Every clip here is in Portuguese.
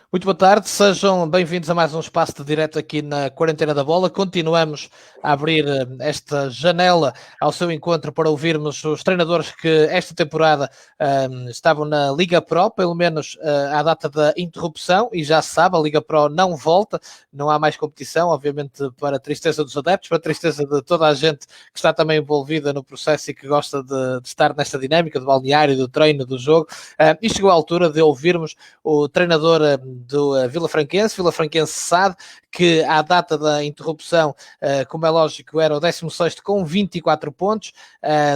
Muito boa tarde, sejam bem-vindos a mais um espaço de direto aqui na Quarentena da Bola. Continuamos a abrir esta janela ao seu encontro para ouvirmos os treinadores que esta temporada estavam na Liga Pro, pelo menos à data da interrupção, e já se sabe, a Liga Pro não volta, não há mais competição, obviamente para a tristeza dos adeptos, para a tristeza de toda a gente que está também envolvida no processo e que gosta de estar nesta dinâmica do balneário, do treino, do jogo. E chegou a altura de ouvirmos o treinador do Vilafranquense SAD, que à data da interrupção, como é lógico, era o 16º com 24 pontos,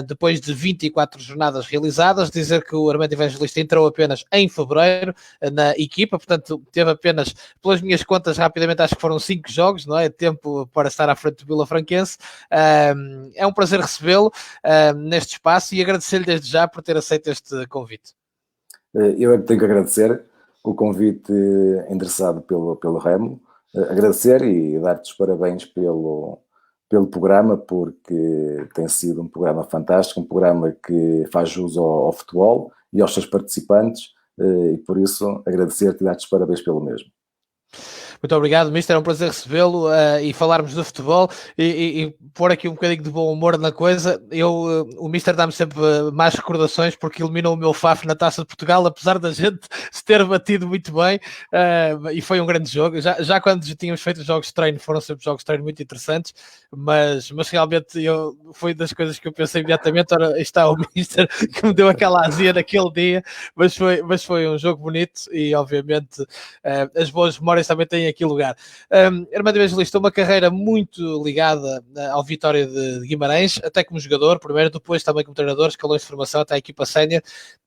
depois de 24 jornadas realizadas. Dizer que o Armando Evangelista entrou apenas em fevereiro na equipa, portanto teve apenas, pelas minhas contas rapidamente, acho que foram 5 jogos, não é? Tempo para estar à frente do Vilafranquense. É um prazer recebê-lo neste espaço e agradecer-lhe desde já por ter aceito este convite. Eu é que tenho que agradecer o convite endereçado pelo Remo, agradecer e dar-te os parabéns pelo programa, porque tem sido um programa fantástico, um programa que faz jus ao futebol e aos seus participantes, e por isso agradecer-te e dar-te os parabéns pelo mesmo. Muito obrigado, Mister, é um prazer recebê-lo e falarmos do futebol e pôr aqui um bocadinho de bom humor na coisa. O Mister dá-me sempre mais recordações porque eliminou o meu Faf na Taça de Portugal, apesar da gente se ter batido muito bem, e foi um grande jogo. Já quando tínhamos feito os jogos de treino, foram sempre jogos de treino muito interessantes, mas realmente foi das coisas que eu pensei imediatamente. Ora, está o Mister que me deu aquela azia naquele dia, mas foi um jogo bonito e obviamente as boas memórias também têm aqui lugar. Armando Evangelista, uma carreira muito ligada ao Vitória de Guimarães, até como jogador, primeiro, depois também como treinador, escalões de formação até a equipa sénior.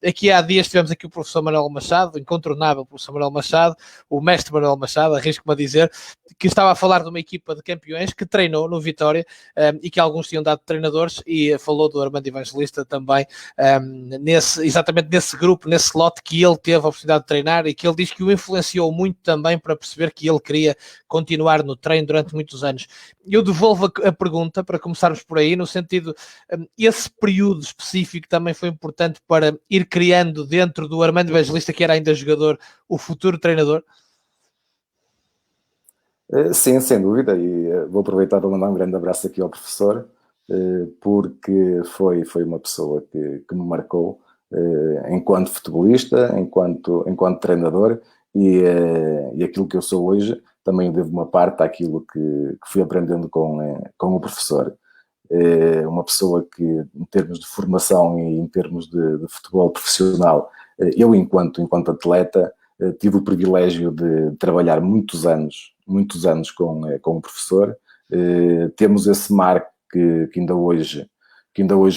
Aqui há dias tivemos aqui o professor Manuel Machado, incontornável professor Manuel Machado, o mestre Manuel Machado, arrisco-me a dizer, que estava a falar de uma equipa de campeões que treinou no Vitória e que alguns tinham dado treinadores, e falou do Armando Evangelista também, exatamente nesse grupo, nesse lote que ele teve a oportunidade de treinar, e que ele diz que o influenciou muito também para perceber que ele queria continuar no treino durante muitos anos. Eu devolvo a pergunta para começarmos por aí, no sentido, esse período específico também foi importante para ir criando dentro do Armando Evangelista, que era ainda jogador, o futuro treinador? Sim, sem dúvida, e vou aproveitar para mandar um grande abraço aqui ao professor, porque foi uma pessoa que me marcou enquanto futebolista, enquanto treinador, e aquilo que eu sou hoje também devo uma parte àquilo que fui aprendendo com o professor. Uma pessoa que, em termos de formação e em termos de futebol profissional, eu enquanto atleta tive o privilégio de trabalhar muitos anos com o professor. Temos esse marco que ainda hoje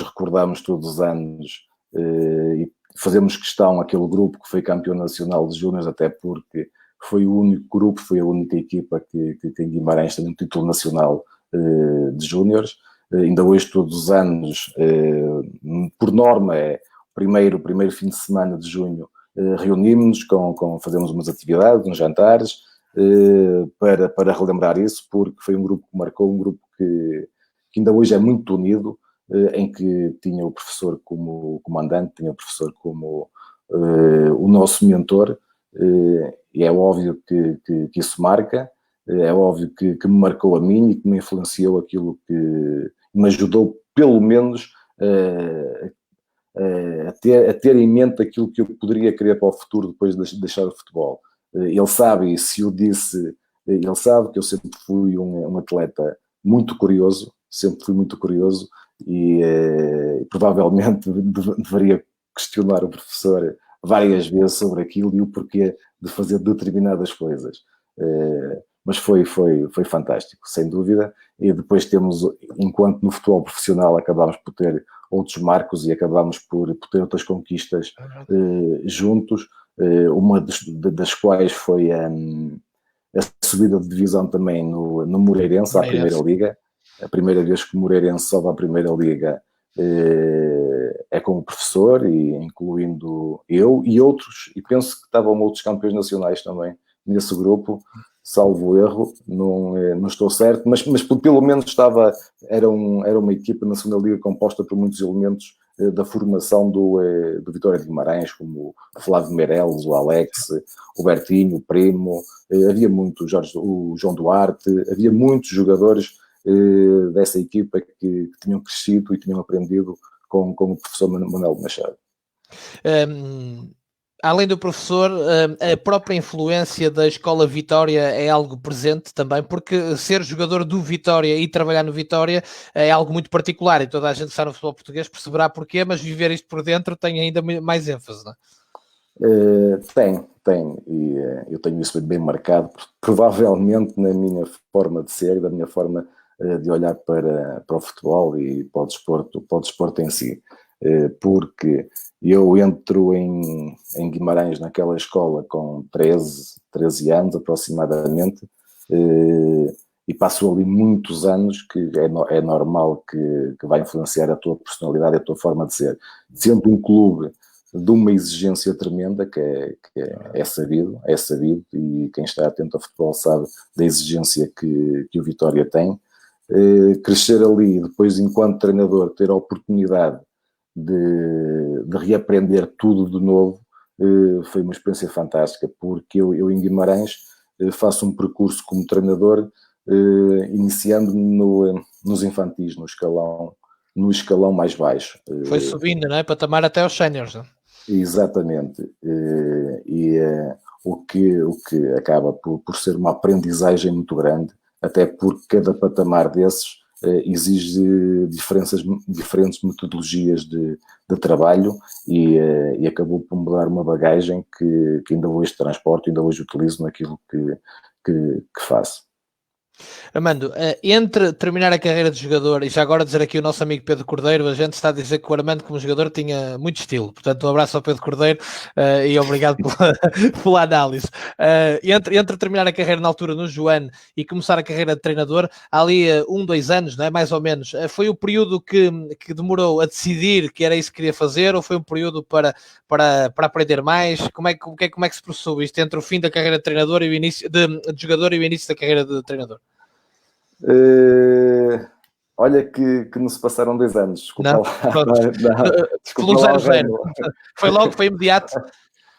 recordamos todos os anos, e fazemos questão àquele grupo que foi campeão nacional de júniores, até porque foi o único grupo, foi a única equipa que em Guimarães tem um título nacional de júniores. Ainda hoje, todos os anos, por norma, é o primeiro fim de semana de junho, reunimos-nos, fazemos umas atividades, uns jantares, para relembrar isso, porque foi um grupo que marcou, um grupo que ainda hoje é muito unido, em que tinha o professor como comandante, tinha o professor como o nosso mentor, e é óbvio que isso marca, é óbvio que me marcou a mim e que me influenciou aquilo que me ajudou, pelo menos, a ter em mente aquilo que eu poderia querer para o futuro depois de deixar o futebol. Ele sabe, e se eu disse, ele sabe que eu sempre fui um atleta muito curioso, e provavelmente deveria questionar o professor várias vezes sobre aquilo e o porquê de fazer determinadas coisas. Mas foi fantástico, sem dúvida. E depois temos, enquanto no futebol profissional acabámos por ter outros marcos e acabámos por ter outras conquistas juntos, uma das quais foi a subida de divisão também no Moreirense, à Primeira Liga. A primeira vez que o Moreirense sobe à Primeira Liga é com o professor, e incluindo eu e outros, e penso que estavam outros campeões nacionais também nesse grupo, salvo erro, não estou certo, mas pelo menos era uma equipa na segunda liga composta por muitos elementos da formação do Vitória de Guimarães, como o Flávio Meireles, o Alex, o Bertinho, o Primo, havia muito, o João Duarte, havia muitos jogadores dessa equipa que tinham crescido e tinham aprendido com o professor Manuel Machado. Além do professor, a própria influência da Escola Vitória é algo presente também, porque ser jogador do Vitória e trabalhar no Vitória é algo muito particular, e toda a gente que está no futebol português perceberá porquê, mas viver isto por dentro tem ainda mais ênfase, não é? Tem, e eu tenho isso bem marcado, provavelmente na minha forma de ser, da minha forma de olhar para o futebol e para o desporto em si, porque eu entro em Guimarães naquela escola com 13 anos aproximadamente, e passo ali muitos anos, que é normal que vai influenciar a tua personalidade e a tua forma de ser. Sendo um clube de uma exigência tremenda, que é sabido, e quem está atento ao futebol sabe da exigência que o Vitória tem. Crescer ali, depois enquanto treinador, ter a oportunidade de reaprender tudo de novo, foi uma experiência fantástica, porque eu em Guimarães faço um percurso como treinador, iniciando-me nos infantis, no escalão mais baixo. Foi subindo, não é? Para tomar até os séniores, não é? Exatamente. O que acaba por ser uma aprendizagem muito grande, até porque cada patamar desses exige diferentes metodologias de trabalho, e acabou por me dar uma bagagem que ainda hoje transporto, ainda hoje utilizo naquilo que faço. Armando, entre terminar a carreira de jogador e já agora dizer aqui o nosso amigo Pedro Cordeiro, a gente está a dizer que o Armando como jogador tinha muito estilo, portanto um abraço ao Pedro Cordeiro e obrigado pela análise. Entre terminar a carreira na altura no Joane e começar a carreira de treinador, há ali 2 anos, não é? Mais ou menos, foi o período que demorou a decidir que era isso que queria fazer, ou foi um período para aprender mais? Como é que se processou isto entre o fim da carreira de treinador e o início de jogador e o início da carreira de treinador? Olha que não se passaram 2 anos, desculpa não, lá. Desculpa lá, 0. Foi imediato.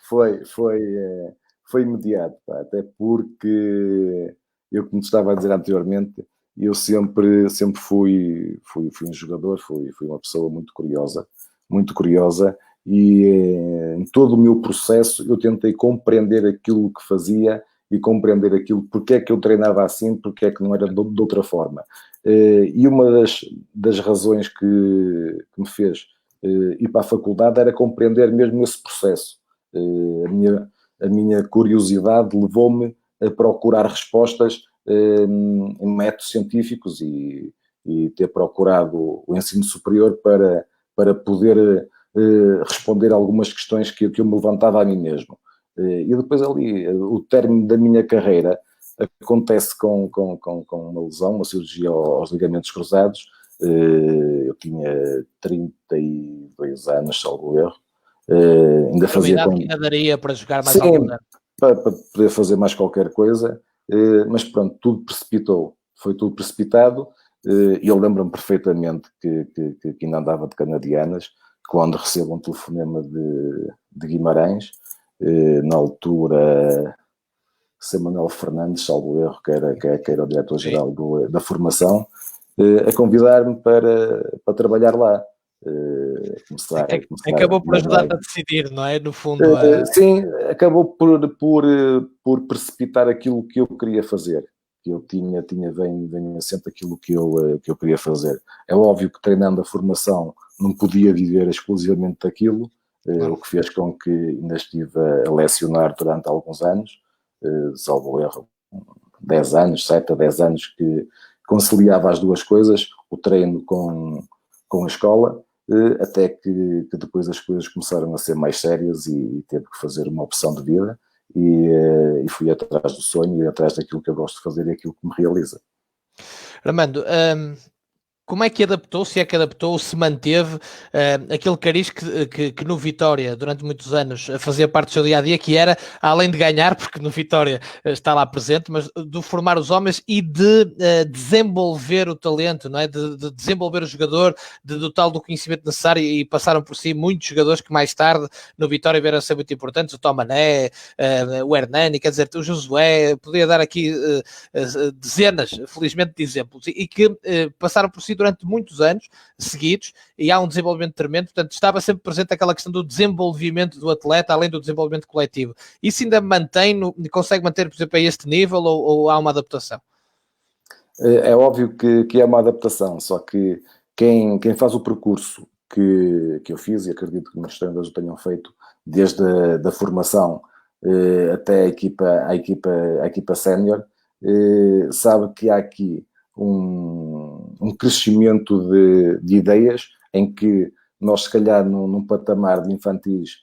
Foi imediato, pá, até porque eu, como te estava a dizer anteriormente, eu sempre fui um jogador, fui uma pessoa muito curiosa, e em todo o meu processo eu tentei compreender aquilo que fazia e compreender aquilo, porque é que eu treinava assim, porque é que não era de outra forma. E uma das razões que me fez ir para a faculdade era compreender mesmo esse processo. A minha curiosidade levou-me a procurar respostas em métodos científicos e ter procurado o ensino superior para poder responder algumas questões que eu me levantava a mim mesmo. E depois ali, o término da minha carreira acontece com uma lesão, uma cirurgia aos ligamentos cruzados. Eu tinha 32 anos, salvo erro. Ainda fazia que ainda daria para jogar mais alguns anos. Para poder fazer mais qualquer coisa, mas pronto, tudo precipitou. Foi tudo precipitado. E eu lembro-me perfeitamente que ainda andava de canadianas, quando recebo um telefonema de Guimarães, na altura Sr. Manuel Fernandes, salvo erro, que era o diretor-geral da formação, a convidar-me para trabalhar lá. Acabou por ajudar-te a decidir, não é? No fundo. Sim, acabou por precipitar aquilo que eu queria fazer. Que eu tinha bem assente aquilo que eu queria fazer. É óbvio que treinando a formação não podia viver exclusivamente daquilo, o que fez com que ainda estive a lecionar durante alguns anos, salvo erro, 10 anos, 7 a 10 anos, que conciliava as duas coisas, o treino com a escola, até que depois as coisas começaram a ser mais sérias e teve que fazer uma opção de vida, e fui atrás do sonho e atrás daquilo que eu gosto de fazer e aquilo que me realiza. Armando, como é que adaptou, se é que adaptou, se manteve aquele cariz que no Vitória, durante muitos anos, fazia parte do seu dia-a-dia, que era, além de ganhar, porque no Vitória está lá presente, mas de formar os homens e de desenvolver o talento, não é? De desenvolver o jogador, de dotá-lo do conhecimento necessário, e passaram por si muitos jogadores que mais tarde no Vitória vieram a ser muito importantes, o Tomané, o Hernani, quer dizer, o Josué, podia dar aqui dezenas, felizmente, de exemplos, e que passaram por si durante muitos anos seguidos, e há um desenvolvimento tremendo. Portanto, estava sempre presente aquela questão do desenvolvimento do atleta, além do desenvolvimento coletivo. Isso ainda consegue manter, por exemplo, a este nível, ou há uma adaptação? É óbvio que é uma adaptação, só que quem faz o percurso que eu fiz, e acredito que muitos treinadores o tenham feito, desde a formação até a equipa sénior, sabe que há aqui um crescimento de ideias em que nós, se calhar, num patamar de infantis,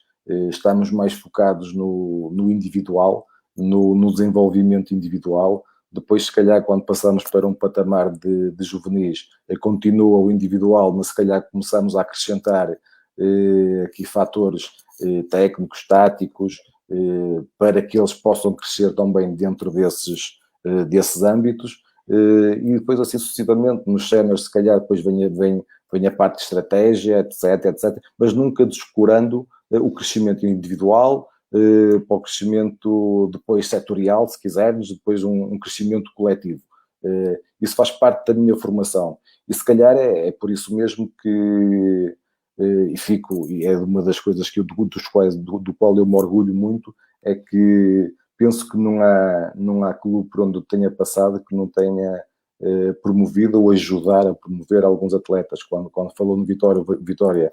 estamos mais focados no individual, no desenvolvimento individual. Depois, se calhar, quando passamos para um patamar de juvenis, continua o individual, mas se calhar começamos a acrescentar aqui fatores técnicos, táticos, para que eles possam crescer também dentro desses âmbitos. E depois, assim sucessivamente, nos séniores, se calhar, depois vem a parte de estratégia, etc, mas nunca descurando o crescimento individual, para o crescimento depois setorial, se quisermos, depois um crescimento coletivo. Isso faz parte da minha formação. E se calhar é por isso mesmo que e é uma das coisas do qual eu me orgulho muito, é que penso que não há clube por onde eu tenha passado que não tenha promovido ou ajudar a promover alguns atletas. Quando falou no Vitória,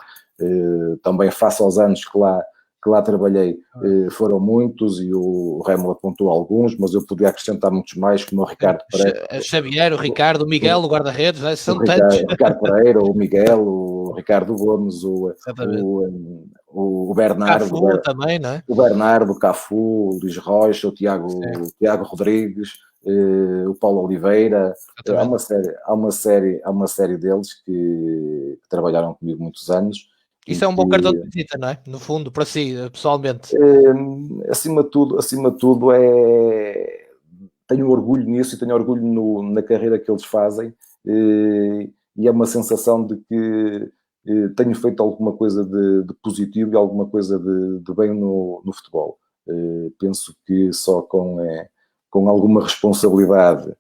também face aos anos que lá trabalhei, foram muitos, e o Remo apontou alguns, mas eu podia acrescentar muitos mais, como o Ricardo Pereira. Xavier, o Ricardo, o Miguel, o guarda-redes, são tantos. tantos. O Ricardo Pereira, o Miguel, o Ricardo Gomes, o Bernardo. Cafu também, não é? O Bernardo, o Cafu, o Luís Rocha, o Tiago Rodrigues, o Paulo Oliveira. Há uma série deles que trabalharam comigo muitos anos. Isso é um bom cartão de visita, não é? No fundo, para si, pessoalmente. Acima de tudo, tenho orgulho nisso, e tenho orgulho na carreira que eles fazem, e é uma sensação de que tenho feito alguma coisa de positivo e alguma coisa de bem no futebol. Penso que só com alguma responsabilidade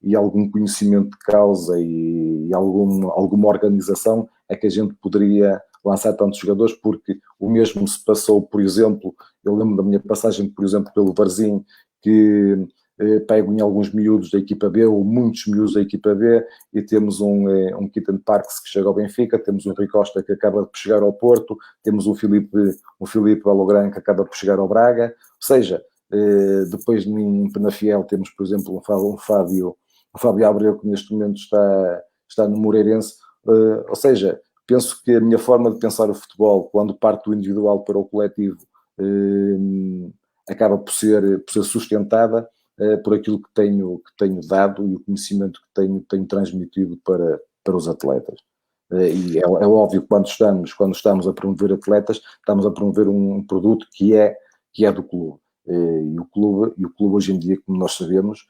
e algum conhecimento de causa e alguma organização é que a gente poderia lançar tantos jogadores, porque o mesmo se passou, por exemplo, eu lembro da minha passagem, por exemplo, pelo Varzim, que pego em alguns miúdos da equipa B, ou muitos miúdos da equipa B, e temos um Keaton Parks que chega ao Benfica, temos o Rui Costa que acaba por chegar ao Porto, temos o Filipe Alogran que acaba por chegar ao Braga, ou seja, depois em Penafiel temos, por exemplo, um Fábio Abreu, que neste momento está no Moreirense. Ou seja, penso que a minha forma de pensar o futebol, quando parte do individual para o coletivo, acaba por ser sustentada por aquilo que tenho dado e o conhecimento que tenho transmitido para os atletas. E é óbvio que quando estamos a promover atletas, estamos a promover um produto que é do clube. E o clube hoje em dia, como nós sabemos,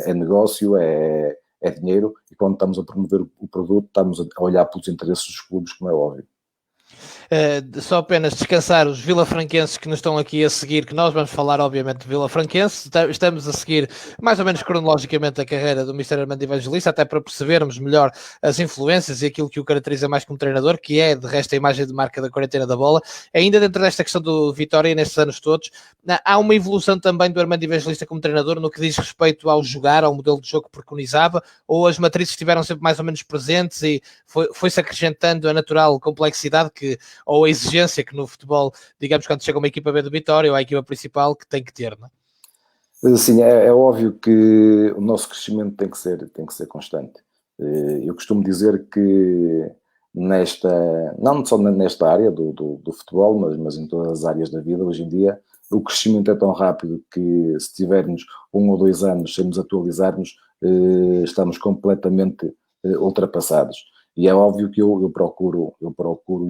é negócio, é dinheiro, e quando estamos a promover o produto, estamos a olhar pelos interesses dos clubes, como é óbvio. Só apenas descansar os vilafranquenses que nos estão aqui a seguir, que nós vamos falar obviamente de vilafranquense. Estamos a seguir mais ou menos cronologicamente a carreira do Mr. Armando Evangelista, até para percebermos melhor as influências e aquilo que o caracteriza mais como treinador, que é de resto a imagem de marca da quarentena da bola. Ainda dentro desta questão do Vitória, nestes anos todos, há uma evolução também do Armando Evangelista como treinador no que diz respeito ao jogar, ao modelo de jogo que preconizava, ou as matrizes estiveram sempre mais ou menos presentes e foi-se acrescentando a natural complexidade ou a exigência que no futebol, digamos, quando chega uma equipa B do Vitória ou a equipa principal, que tem que ter, não é? Sim, é óbvio que o nosso crescimento tem que ser constante. Eu costumo dizer que não só nesta área do futebol, mas em todas as áreas da vida, hoje em dia, o crescimento é tão rápido que, se tivermos 1 ou 2 anos sem nos atualizarmos, estamos completamente ultrapassados. E é óbvio que eu procuro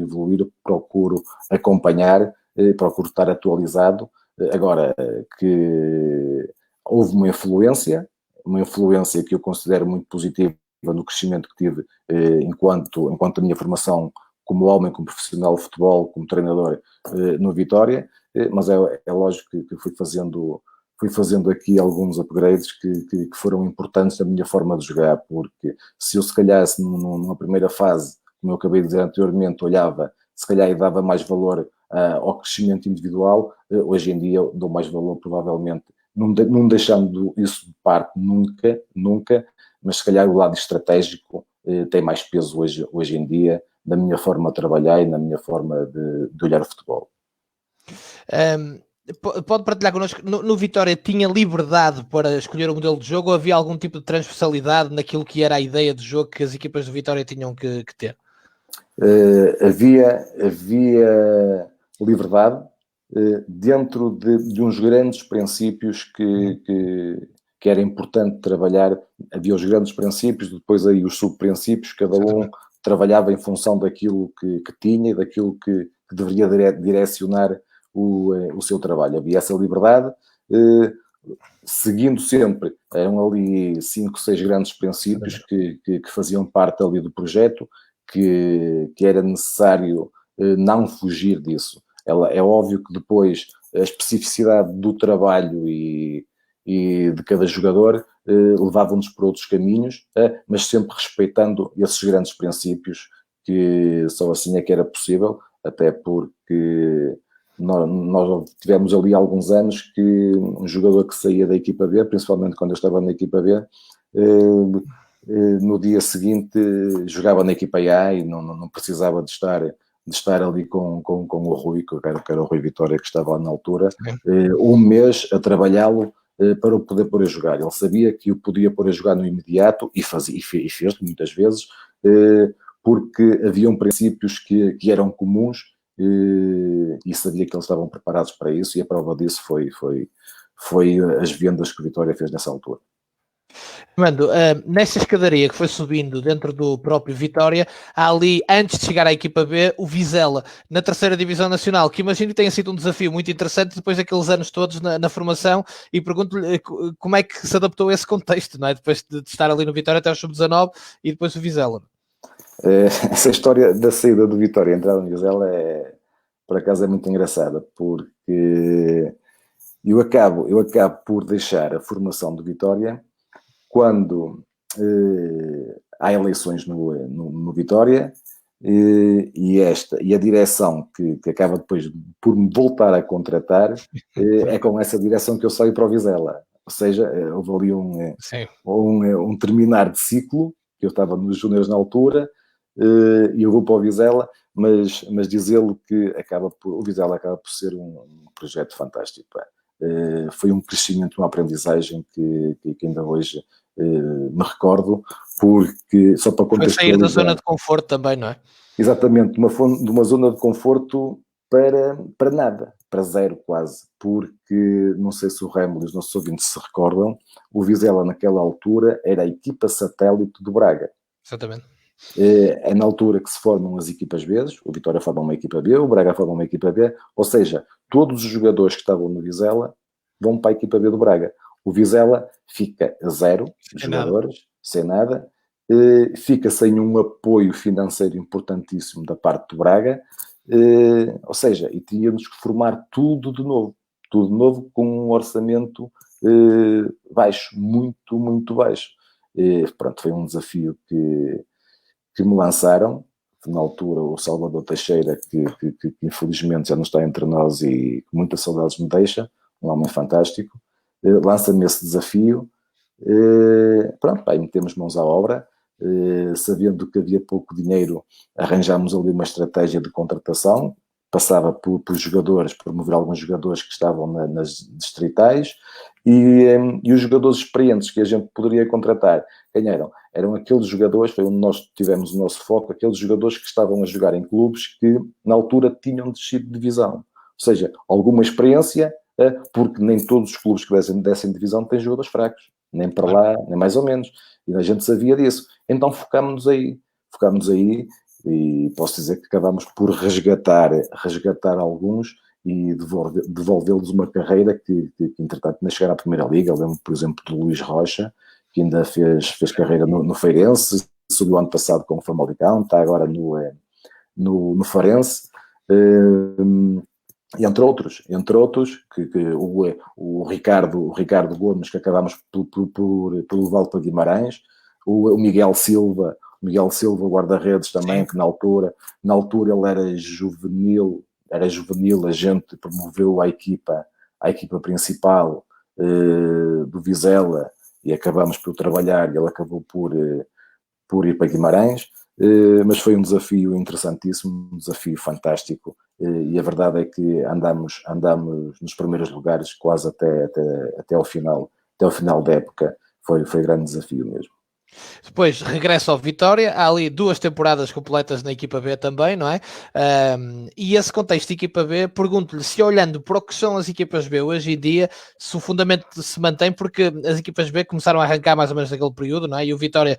evoluir, procuro acompanhar, procuro estar atualizado. Agora, que houve uma influência que eu considero muito positiva no crescimento que tive enquanto a minha formação como homem, como profissional de futebol, como treinador no Vitória, mas é lógico que fui fazendo aqui alguns upgrades que foram importantes na minha forma de jogar, porque se eu se calhar numa primeira fase, como eu acabei de dizer anteriormente, olhava se calhar e dava mais valor ao crescimento individual, hoje em dia eu dou mais valor provavelmente, não deixando isso de parte nunca, mas se calhar o lado estratégico tem mais peso hoje em dia na minha forma de trabalhar e na minha forma de olhar o futebol. Pode partilhar connosco, no Vitória tinha liberdade para escolher o modelo de jogo ou havia algum tipo de transversalidade naquilo que era a ideia de jogo que as equipas do Vitória tinham que ter? Havia liberdade dentro de uns grandes princípios que era importante trabalhar. Havia os grandes princípios, depois aí os subprincípios, cada um trabalhava em função daquilo que tinha e daquilo que deveria direcionar o seu trabalho. Havia essa liberdade, seguindo sempre, eram ali 5, 6 grandes princípios que faziam parte ali do projeto, que era necessário não fugir disso. É óbvio que depois a especificidade do trabalho e de cada jogador levavam-nos por outros caminhos, mas sempre respeitando esses grandes princípios, que só assim é que era possível, até porque nós tivemos ali alguns anos que um jogador que saía da equipa B, principalmente quando eu estava na equipa B, no dia seguinte jogava na equipa A e não precisava de estar ali com o Rui, que era o Rui Vitória, que estava lá na altura, um mês a trabalhá-lo para o poder pôr a jogar. Ele sabia que o podia pôr a jogar no imediato e fez muitas vezes, porque haviam princípios que eram comuns e sabia que eles estavam preparados para isso, e a prova disso foi as vendas que o Vitória fez nessa altura. Mando, nessa escadaria que foi subindo dentro do próprio Vitória, há ali, antes de chegar à equipa B, o Vizela, na terceira divisão nacional, que imagino que tenha sido um desafio muito interessante depois daqueles anos todos na formação, e pergunto-lhe como é que se adaptou a esse contexto, não é? Depois de estar ali no Vitória até o sub-19 e depois o Vizela. Essa história da saída do Vitória e entrada no Vizela por acaso é muito engraçada, porque eu acabo por deixar a formação do Vitória quando há eleições no Vitória e a direção que acaba depois por me voltar a contratar é com essa direção que eu saio para o Vizela. Ou seja, houve ali um terminar de ciclo, que eu estava nos júniores na altura, e eu vou para o Vizela, mas dizer-lhe que o Vizela acaba por ser um projeto fantástico. Foi um crescimento, uma aprendizagem que ainda hoje me recordo, porque só para contextualizar... Foi sair da zona de conforto também, não é? Exatamente, de uma zona de conforto para nada, para zero quase, porque não sei se o Remo e os nossos ouvintes se recordam, o Vizela naquela altura era a equipa satélite do Braga. Exatamente. É na altura que se formam as equipas B, o Vitória forma uma equipa B, o Braga forma uma equipa B, ou seja, todos os jogadores que estavam no Vizela vão para a equipa B do Braga. O Vizela fica a zero jogadores, sem nada, fica sem um apoio financeiro importantíssimo da parte do Braga, ou seja, e tínhamos que formar tudo de novo com um orçamento baixo, muito, muito baixo. Pronto, foi um desafio que me lançaram, na altura o Salvador Teixeira, que infelizmente já não está entre nós e com muitas saudades me deixa, um homem fantástico, lança-me esse desafio, pronto, aí metemos mãos à obra, sabendo que havia pouco dinheiro, arranjámos ali uma estratégia de contratação, passava por jogadores, por mover alguns jogadores que estavam nas distritais, e os jogadores experientes que a gente poderia contratar, quem eram? Eram aqueles jogadores, foi onde nós tivemos o nosso foco, aqueles jogadores que estavam a jogar em clubes que na altura tinham descido de divisão, ou seja, alguma experiência, porque nem todos os clubes que descem de divisão têm jogadores fracos, nem para lá, nem mais ou menos. E a gente sabia disso. Então focámos-nos aí e posso dizer que acabámos por resgatar alguns e devolvê-los uma carreira que entretanto, na chegar à Primeira Liga, eu lembro, por exemplo, do Luís Rocha, que ainda fez carreira no Feirense, subiu ano passado com o Famalicão, está agora no Farense, e entre outros que o Ricardo Gomes, que acabámos por levá-lo para Guimarães, o Miguel Silva, guarda-redes também, sim, que na altura ele era juvenil, a gente promoveu a equipa principal do Vizela e acabámos por trabalhar, e ele acabou por ir para Guimarães, mas foi um desafio interessantíssimo, um desafio fantástico, e a verdade é que andamos nos primeiros lugares quase até ao final da época. Foi grande desafio mesmo. Depois regressa ao Vitória, há ali 2 temporadas completas na equipa B também, não é? E esse contexto de equipa B, pergunto-lhe se, olhando para o que são as equipas B hoje em dia, se o fundamento se mantém, porque as equipas B começaram a arrancar mais ou menos naquele período, não é? E o Vitória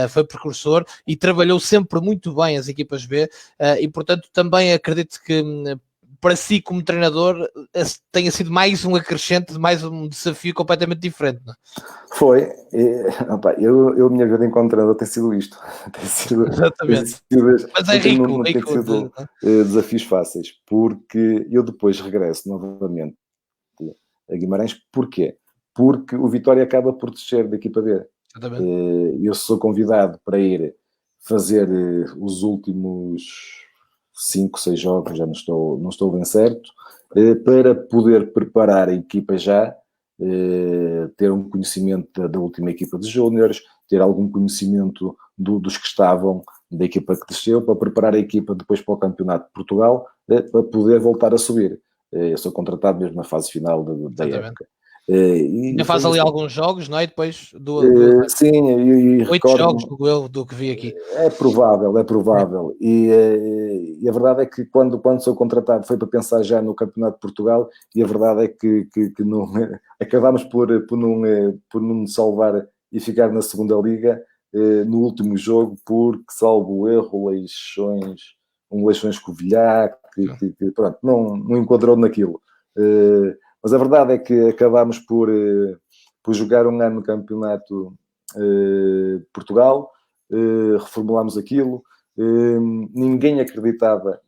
foi precursor e trabalhou sempre muito bem as equipas B, e portanto também acredito que para si como treinador tenha sido mais um acrescente, mais um desafio completamente diferente, não é? Foi, opa, a minha vida enquanto treinador tem sido isto. Exatamente. Mas é rico, não tem sido desafios fáceis, porque eu depois regresso novamente a Guimarães. Porquê? Porque o Vitória acaba por descer da equipa B. Eu sou convidado para ir fazer os últimos 5, 6 jogos, já não estou bem certo, para poder preparar a equipa já, ter um conhecimento da última equipa de júniores, ter algum conhecimento dos que estavam da equipa que desceu, para preparar a equipa depois para o Campeonato de Portugal, para poder voltar a subir. Eu sou contratado mesmo na fase final da época. Ainda faz ali alguns jogos, não é? Depois sim, e 8 jogos do que vi aqui. É provável. E a verdade é que quando sou contratado foi para pensar já no Campeonato de Portugal, e a verdade é que não, acabámos por não salvar e ficar na segunda liga no último jogo, porque, salvo o erro, Leixões Covilhã, que pronto, não enquadrou naquilo. Mas a verdade é que acabámos por jogar um ano no Campeonato de Portugal, reformulámos aquilo, ninguém acreditava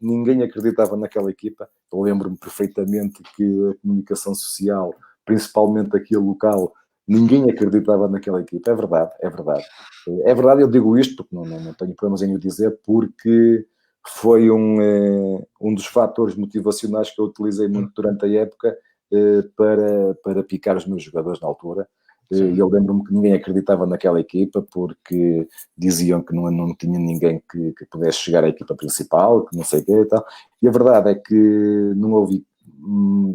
naquela equipa. Eu lembro-me perfeitamente que a comunicação social, principalmente aqui a local, ninguém acreditava naquela equipa. É verdade, eu digo isto porque não tenho problemas em o dizer, porque foi um dos fatores motivacionais que eu utilizei muito durante a época para picar os meus jogadores na altura. E eu lembro-me que ninguém acreditava naquela equipa, porque diziam que não tinha ninguém que pudesse chegar à equipa principal, que não sei o quê e tal. E a verdade é que não houve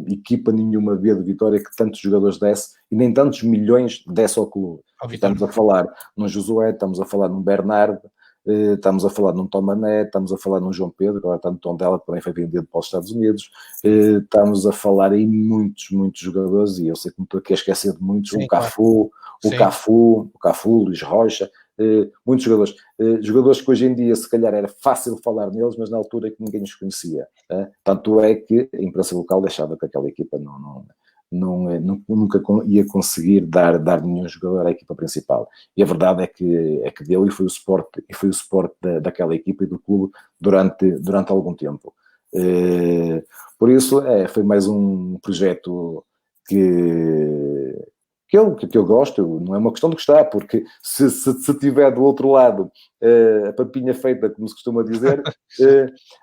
equipa nenhuma B de Vitória que tantos jogadores desse, e nem tantos milhões desse ao clube. Estamos a falar num Josué, estamos a falar num Bernardo, estamos a falar num Tomané, estamos a falar num João Pedro, agora está no Tondela, que também foi vendido para os Estados Unidos. Estamos a falar em muitos jogadores, e eu sei que me estou aqui a esquecer de muitos. Sim, o Cafu, Luís Rocha, muitos jogadores que hoje em dia se calhar era fácil falar neles, mas na altura é que ninguém os conhecia. Tanto é que a imprensa local deixava que aquela equipa nunca ia conseguir dar nenhum jogador à equipa principal. E a verdade é que deu, e foi o suporte daquela equipa e do clube durante algum tempo. Por isso, foi mais um projeto que eu gosto. Não é uma questão de gostar, porque se tiver do outro lado a papinha feita, como se costuma dizer,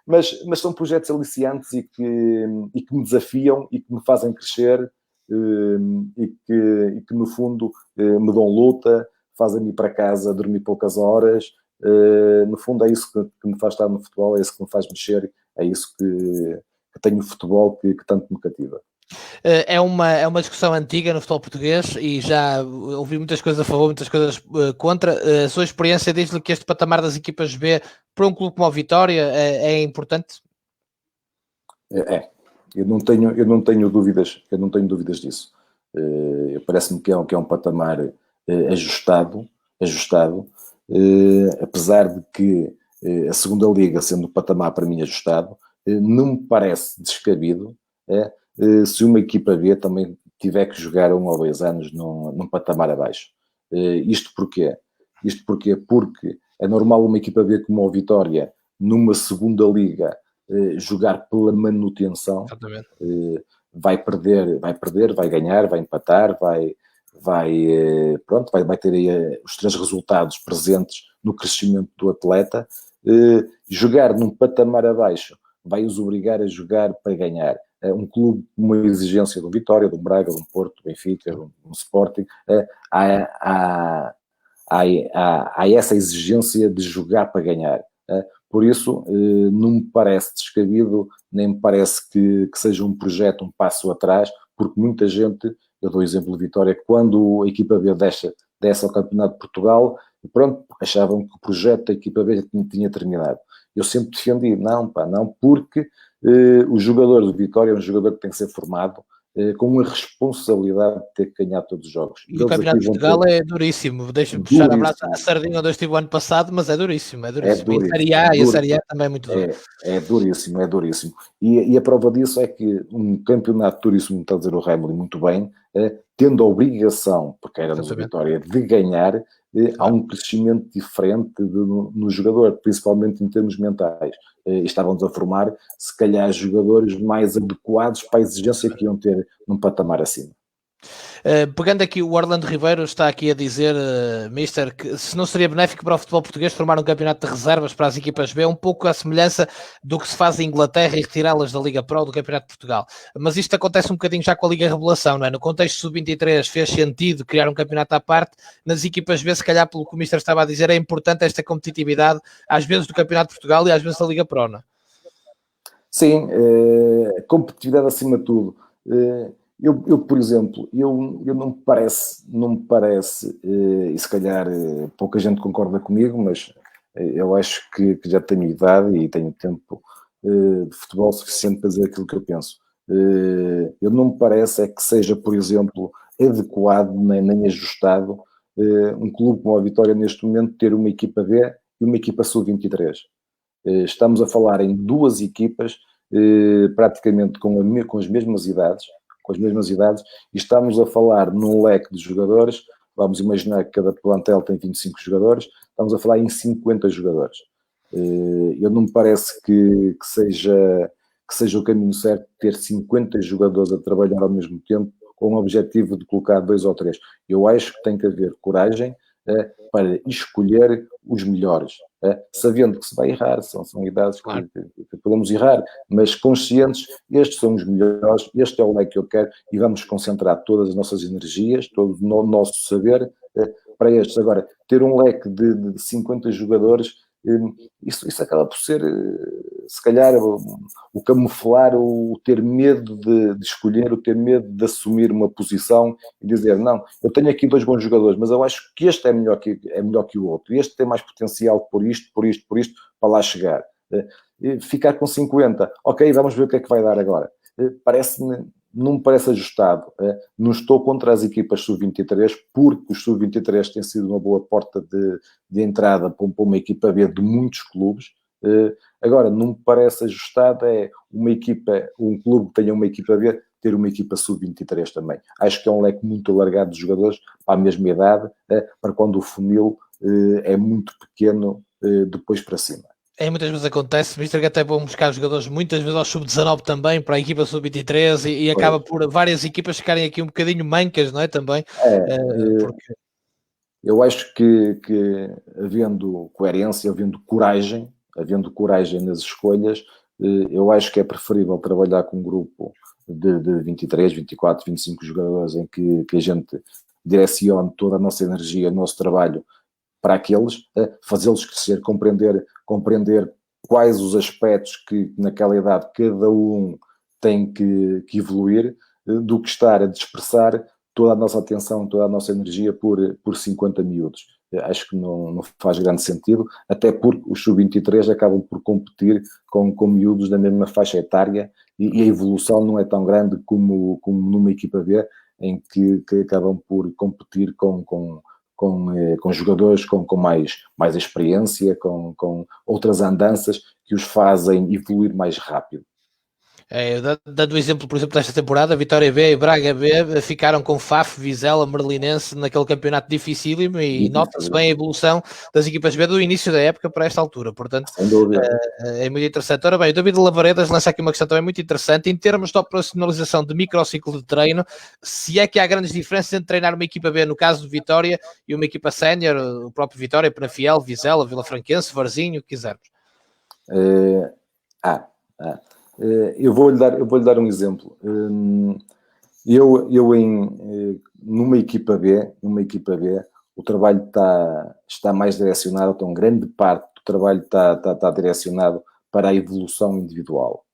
mas são projetos aliciantes e que me desafiam e que me fazem crescer, e que no fundo me dão luta, fazem-me ir para casa dormir poucas horas. No fundo é isso que me faz estar no futebol, é isso que me faz mexer, é isso que tenho o futebol que tanto me cativa. É uma discussão antiga no futebol português, e já ouvi muitas coisas a favor, muitas coisas contra. A sua experiência diz-lhe que este patamar das equipas B para um clube como o Vitória é importante? Eu não tenho dúvidas disso. Parece-me que é um patamar ajustado, apesar de que a segunda liga, sendo o patamar para mim ajustado, não me parece descabido se uma equipa B também tiver que jogar 1 ou 2 anos num patamar abaixo. Isto porquê? Porque é normal uma equipa B como o Vitória, numa segunda liga, jogar pela manutenção. Vai perder, vai ganhar, vai empatar, vai ter aí os 3 resultados presentes no crescimento do atleta. Jogar num patamar abaixo vai-os obrigar a jogar para ganhar. Um clube com uma exigência do Vitória, do Braga, do Porto, do Benfica, do Sporting, há essa exigência de jogar para ganhar. Por isso, não me parece descabido, nem me parece que seja um projeto, um passo atrás, porque muita gente, eu dou o exemplo de Vitória, quando a equipa B desce ao Campeonato de Portugal, pronto, achavam que o projeto da equipa B tinha terminado. Eu sempre defendi, não, porque o jogador do Vitória é um jogador que tem que ser formado com a responsabilidade de ter que ganhar todos os jogos. E o Campeonato de Portugal é duríssimo. Deixa-me puxar a sardinha onde eu estive o ano passado, mas é duríssimo. E a Série A também é muito duro. É duríssimo. E a prova disso é que um campeonato duríssimo, está a dizer o Raimundo muito bem, tendo a obrigação, porque éramos a Vitória, de ganhar, há um crescimento diferente no jogador, principalmente em termos mentais. Estávamos a formar, se calhar, jogadores mais adequados para a exigência que iam ter num patamar acima. Pegando aqui, o Orlando Ribeiro está aqui a dizer, Mister, que se não seria benéfico para o futebol português formar um campeonato de reservas para as equipas B, um pouco à semelhança do que se faz em Inglaterra e retirá-las da Liga Pro do Campeonato de Portugal. Mas isto acontece um bocadinho já com a Liga Revelação, não é? No contexto sub-23 fez sentido criar um campeonato à parte, nas equipas B, se calhar, pelo que o Mister estava a dizer, é importante esta competitividade, às vezes do Campeonato de Portugal e às vezes da Liga Pro, não é? Sim, competitividade acima de tudo. Eu, por exemplo, não me parece, e se calhar pouca gente concorda comigo, mas eu acho que já tenho idade e tenho tempo de futebol suficiente para dizer aquilo que eu penso. Eu não me parece que seja, por exemplo, adequado nem ajustado um clube como a Vitória neste momento ter uma equipa B e uma equipa sub-23. Estamos a falar em 2 equipas praticamente com as mesmas idades, e estamos a falar num leque de jogadores. Vamos imaginar que cada plantel tem 25 jogadores, estamos a falar em 50 jogadores. Eu não me parece que seja o caminho certo ter 50 jogadores a trabalhar ao mesmo tempo com o objetivo de colocar 2 ou 3. Eu acho que tem que haver coragem para escolher os melhores, sabendo que se vai errar, são idades que podemos errar, mas conscientes, estes são os melhores, este é o leque que eu quero, e vamos concentrar todas as nossas energias, todo o nosso saber para estes. Agora, ter um leque de 50 jogadores, isso acaba por ser, se calhar, o camuflar, o ter medo de escolher, o ter medo de assumir uma posição e dizer, não, eu tenho aqui 2 bons jogadores, mas eu acho que este é melhor que o outro, este tem mais potencial por isto, para lá chegar. Ficar com 50, ok, vamos ver o que é que vai dar agora. Não me parece ajustado. Não estou contra as equipas sub-23, porque os sub-23 têm sido uma boa porta de entrada para uma equipa B de muitos clubes. Agora, não me parece ajustado um clube que tenha uma equipa B ter uma equipa sub-23 também. Acho que é um leque muito alargado de jogadores para a mesma idade, para quando o funil é muito pequeno depois para cima. Muitas vezes acontece, Mister, que até vão buscar jogadores muitas vezes ao sub-19 também, para a equipa sub-23 e acaba por várias equipas ficarem aqui um bocadinho mancas, não é? Também. Porque... Eu acho que havendo coerência, havendo coragem nas escolhas, eu acho que é preferível trabalhar com um grupo de 23, 24, 25 jogadores em que a gente direcione toda a nossa energia, o nosso trabalho para aqueles, fazê-los crescer, compreender quais os aspectos que naquela idade cada um tem que evoluir, do que estar a dispersar toda a nossa atenção, toda a nossa energia por 50 miúdos. Acho que não faz grande sentido, até porque os sub-23 acabam por competir com miúdos da mesma faixa etária e a evolução não é tão grande como numa equipa B, em que acabam por competir com com jogadores com mais experiência, com outras andanças que os fazem evoluir mais rápido. Dando o exemplo, por exemplo, desta temporada, Vitória B e Braga B ficaram com Faf, Vizela, Merlinense naquele campeonato dificílimo e nota-se bem a evolução das equipas B do início da época para esta altura, portanto é muito interessante. Ora bem, o David Lavaredas lança aqui uma questão também muito interessante, em termos de operacionalização de microciclo de treino, se é que há grandes diferenças entre treinar uma equipa B, no caso de Vitória, e uma equipa sénior, o próprio Vitória, Penafiel, Vizela, Vila Franquense, Varzinho, o que quisermos. Eu vou-lhe dar um exemplo. Numa equipa B, o trabalho está mais direcionado, então grande parte do trabalho está direcionado para a evolução individual,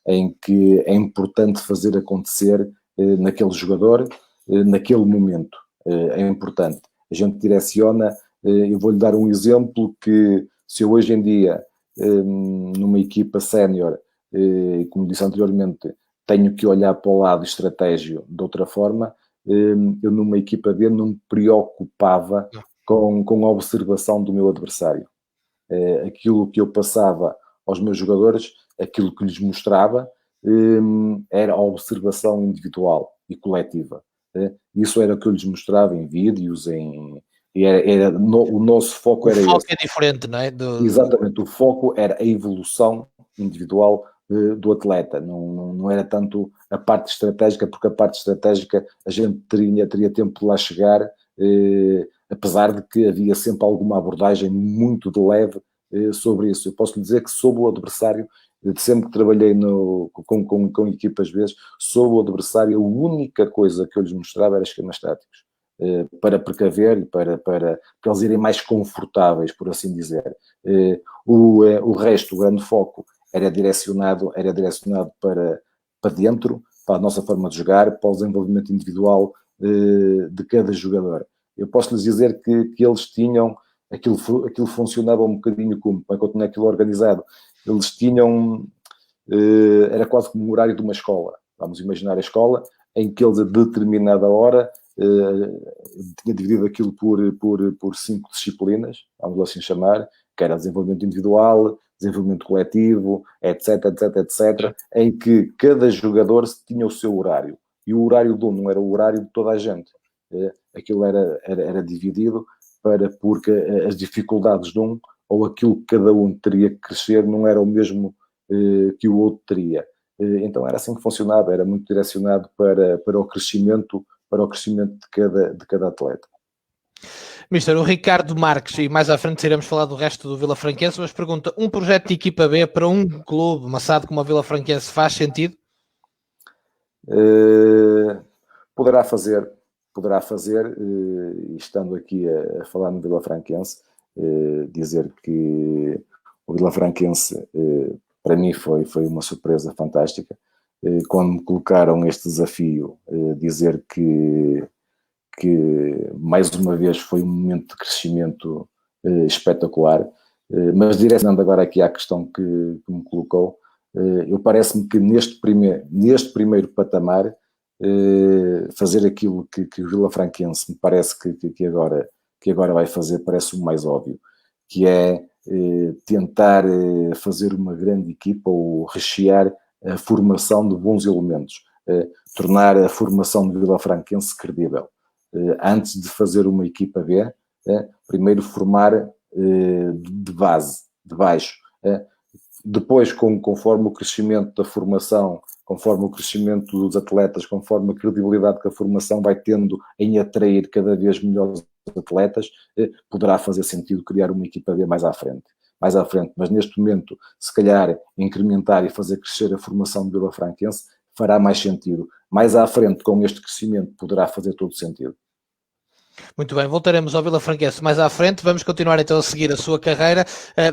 em que é importante fazer acontecer naquele jogador, naquele momento. É importante. A gente direciona, eu vou-lhe dar um exemplo que, se eu hoje em dia, numa equipa sénior, como disse anteriormente, tenho que olhar para o lado estratégico de outra forma, eu numa equipa B não me preocupava com a observação do meu adversário. Aquilo que eu passava aos meus jogadores, aquilo que lhes mostrava, era a observação individual e coletiva. Isso era o que eu lhes mostrava em vídeos, o nosso foco era esse. O foco é diferente, não é? Exatamente, o foco era a evolução individual do atleta, não era tanto a parte estratégica, porque a parte estratégica a gente teria tempo de lá chegar, apesar de que havia sempre alguma abordagem muito de leve sobre isso. Eu posso lhe dizer que sobre o adversário, sempre que trabalhei com equipas vezes, sobre o adversário, a única coisa que eu lhes mostrava era esquemas táticos, para precaver e para eles irem mais confortáveis, por assim dizer. O resto, o grande foco, era direcionado para dentro, para a nossa forma de jogar, para o desenvolvimento individual de cada jogador. Eu posso lhes dizer que eles tinham, aquilo funcionava um bocadinho como eu tinha aquilo organizado. Eles tinham, era quase como um horário de uma escola. Vamos imaginar a escola, em que eles a determinada hora tinha dividido aquilo por 5 disciplinas, vamos assim chamar, que era desenvolvimento individual, desenvolvimento coletivo, etc, em que cada jogador tinha o seu horário. E o horário de um não era o horário de toda a gente. Aquilo era dividido porque as dificuldades de um, ou aquilo que cada um teria que crescer, não era o mesmo que o outro teria. Então era assim que funcionava, era muito direcionado para o crescimento de cada atleta. Mister, o Ricardo Marques, e mais à frente iremos falar do resto do Vila Franquense, mas pergunta, um projeto de equipa B para um clube maçado como a Vila Franquense faz sentido? Poderá fazer, estando aqui a falar no Vila Franquense, dizer que o Vila Franquense, para mim, foi uma surpresa fantástica. Quando me colocaram este desafio, dizer que mais uma vez foi um momento de crescimento espetacular, mas direcionando agora aqui à questão que me colocou, eu parece-me que neste primeiro patamar, fazer aquilo que o Vila Franquense me parece que agora vai fazer, parece o mais óbvio, que é tentar fazer uma grande equipa ou rechear a formação de bons elementos, tornar a formação de Vila Franquense credível. Antes de fazer uma equipa B, primeiro formar de base, de baixo. Depois, conforme o crescimento da formação, conforme o crescimento dos atletas, conforme a credibilidade que a formação vai tendo em atrair cada vez melhores atletas, poderá fazer sentido criar uma equipa B mais à frente. Mas neste momento, se calhar, incrementar e fazer crescer a formação de Vila Franquense fará mais sentido. Mais à frente, com este crescimento, poderá fazer todo sentido. Muito bem, voltaremos ao Vila Franquense mais à frente. Vamos continuar então a seguir a sua carreira.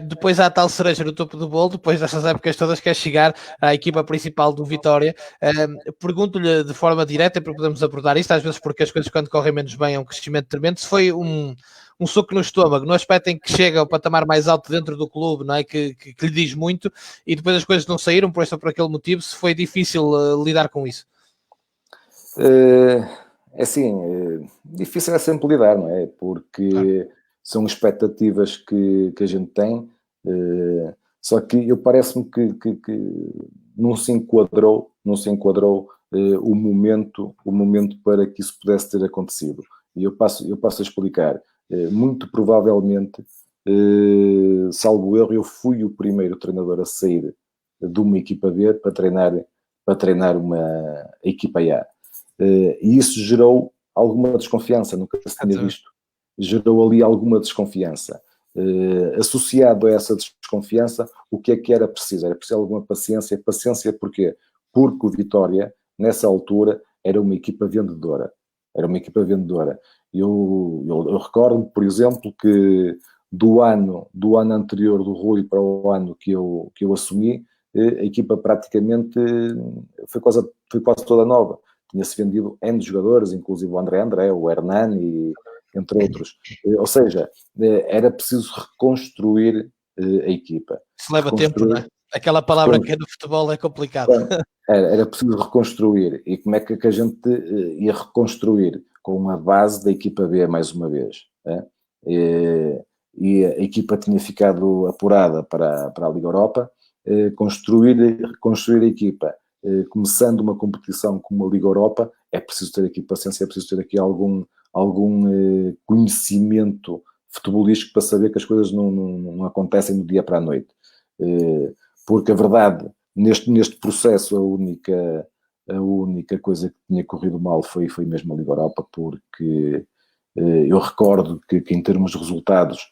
Depois há a tal cereja no topo do bolo, depois destas épocas todas, quer chegar à equipa principal do Vitória. Pergunto-lhe de forma direta para podermos abordar isto, às vezes porque as coisas quando correm menos bem é um crescimento tremendo. Se foi um soco no estômago, no aspecto em que chega ao patamar mais alto dentro do clube, não é? que lhe diz muito, e depois as coisas não saíram por este ou por aquele motivo, se foi difícil lidar com isso? É assim, difícil é sempre lidar, não é? Claro. Porque são expectativas que a gente tem, só que eu parece-me que não se enquadrou o momento para que isso pudesse ter acontecido. E eu passo a explicar. Muito provavelmente, salvo erro, eu fui o primeiro treinador a sair de uma equipa B para treinar uma equipa A. E isso gerou alguma desconfiança, nunca se tinha Exatamente. visto. Gerou ali alguma desconfiança. Associado a essa desconfiança, o que é que era preciso? Era preciso alguma paciência. Paciência porquê? Porque o Vitória, nessa altura, era uma equipa vendedora. Era uma equipa vendedora. Eu recordo, por exemplo, que do ano anterior do Rui para o ano que eu assumi, a equipa praticamente foi quase toda nova. Tinha-se vendido N jogadores, inclusive o André, o Hernani, entre outros. Ou seja, era preciso reconstruir a equipa. Isso leva tempo, não é? Reconstruir, Aquela palavra que é no futebol é complicada. era preciso reconstruir. E como é que a gente ia reconstruir? Com uma base da equipa B, mais uma vez. E a equipa tinha ficado apurada para a Liga Europa. Reconstruir a equipa, começando uma competição como a Liga Europa, é preciso ter aqui paciência, é preciso ter aqui algum conhecimento futebolístico para saber que as coisas não acontecem do dia para a noite. Porque a verdade, neste processo, a única coisa que tinha corrido mal foi mesmo a Liga Europa, porque eu recordo que em termos de resultados,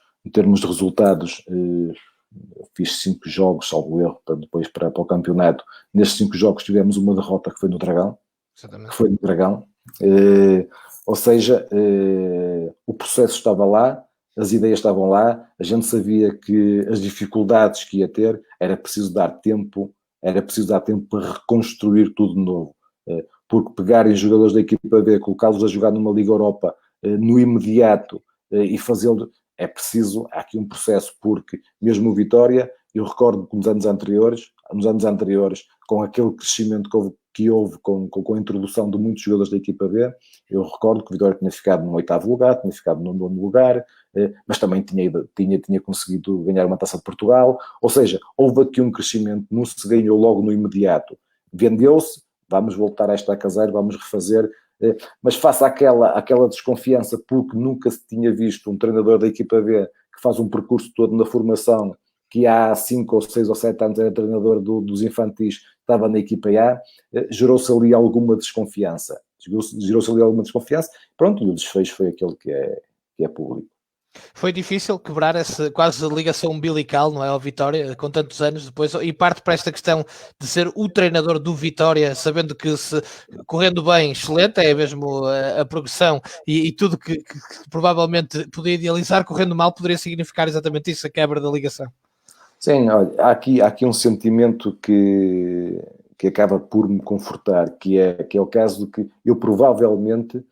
fiz 5 jogos, salvo erro, depois para o campeonato. Nestes 5 jogos tivemos uma derrota que foi no Dragão. Exatamente. Ou seja, o processo estava lá, as ideias estavam lá, a gente sabia que as dificuldades que ia ter, era preciso dar tempo para reconstruir tudo de novo. Porque pegarem jogadores da equipa B, colocá-los a jogar numa Liga Europa no imediato e fazê-lo, há aqui um processo, porque mesmo o Vitória, eu recordo que nos anos anteriores, com aquele crescimento que houve com a introdução de muitos jogadores da equipa B, eu recordo que o Vitória tinha ficado no 8º lugar, tinha ficado no 9º lugar, mas também tinha conseguido ganhar uma Taça de Portugal. Ou seja, houve aqui um crescimento, não se ganhou logo no imediato. Vendeu-se, vamos voltar a esta caseira, vamos refazer, mas face àquela desconfiança, porque nunca se tinha visto um treinador da equipa B que faz um percurso todo na formação, que há 5 ou 6 ou 7 anos era treinador dos infantis, estava na equipa A, gerou-se ali alguma desconfiança. Pronto, e o desfecho foi aquele que é público. Foi difícil quebrar essa quase ligação umbilical, não é, ao Vitória, com tantos anos depois, e parte para esta questão de ser o treinador do Vitória, sabendo que se correndo bem, excelente, é mesmo a progressão e tudo que provavelmente podia idealizar, correndo mal poderia significar exatamente isso, a quebra da ligação. Sim, olha, há aqui um sentimento que acaba por me confortar, que é o caso de que eu provavelmente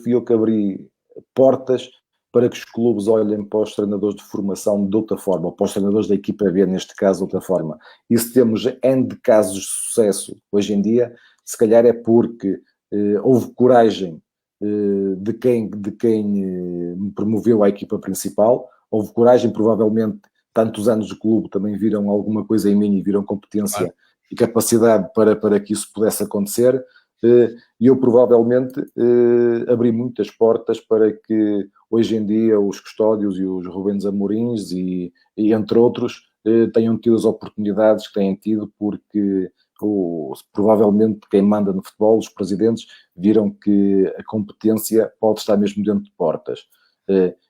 fui eu que abri portas para que os clubes olhem para os treinadores de formação de outra forma, ou para os treinadores da equipa B, neste caso, de outra forma. E se temos N de casos de sucesso hoje em dia, se calhar é porque houve coragem de quem me promoveu à equipa principal, houve coragem, provavelmente, tantos anos de clube também viram alguma coisa em mim e viram competência, claro, e capacidade para que isso pudesse acontecer, e eu provavelmente abri muitas portas para que hoje em dia os Custódios e os Rubens Amorins e entre outros tenham tido as oportunidades que têm tido, porque provavelmente quem manda no futebol, os presidentes, viram que a competência pode estar mesmo dentro de portas.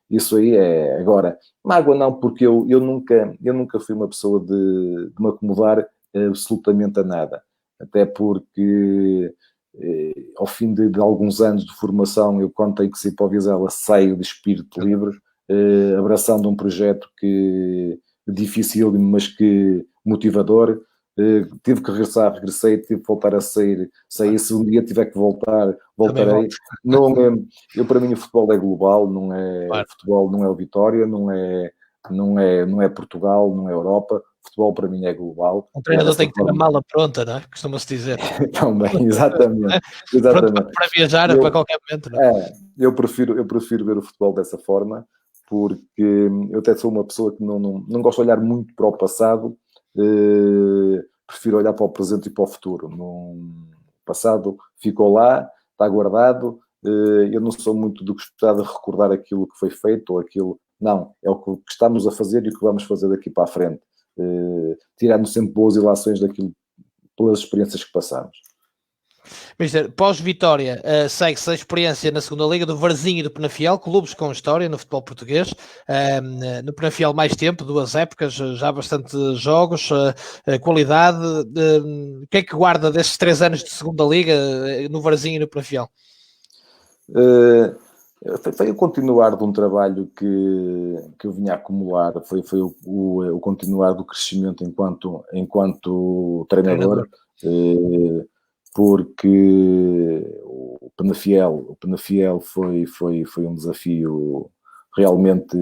Isso aí é... Agora, mágoa não, porque eu nunca fui uma pessoa de me acomodar absolutamente a nada. Até porque ao fim de alguns anos de formação, eu, quando tenho que sair para o Vizela, saio de espírito livre, abraçando um projeto difícil, mas que motivador. Tive que regressei, tive que voltar a sair. Se um dia tiver que voltar, voltarei. Não, para mim o futebol é global, não é, claro. O futebol não é o Vitória, não é Portugal, não é Europa. O futebol para mim é global. Um treinador tem que ter a mala pronta, não é? Costuma-se dizer. Também, exatamente. Pronto para viajar para qualquer momento, não é? Eu prefiro ver o futebol dessa forma, porque eu até sou uma pessoa que não gosto de olhar muito para o passado, prefiro olhar para o presente e para o futuro. No passado ficou lá, está guardado, eu não sou muito de gostar de recordar aquilo que foi feito ou aquilo... Não, é o que estamos a fazer e o que vamos fazer daqui para a frente. Tirando sempre boas ilações daquilo, pelas experiências que passamos. Mister, pós-vitória, segue-se a experiência na segunda Liga do Varzim e do Penafiel, clubes com história no futebol português. No Penafiel mais tempo, 2 épocas, já bastante jogos, qualidade. O que é que guarda destes 3 anos de segunda Liga no Varzim e no Penafiel? Foi o continuar de um trabalho que eu vinha a acumular, foi o continuar do crescimento enquanto treinador. Porque o Penafiel foi um desafio realmente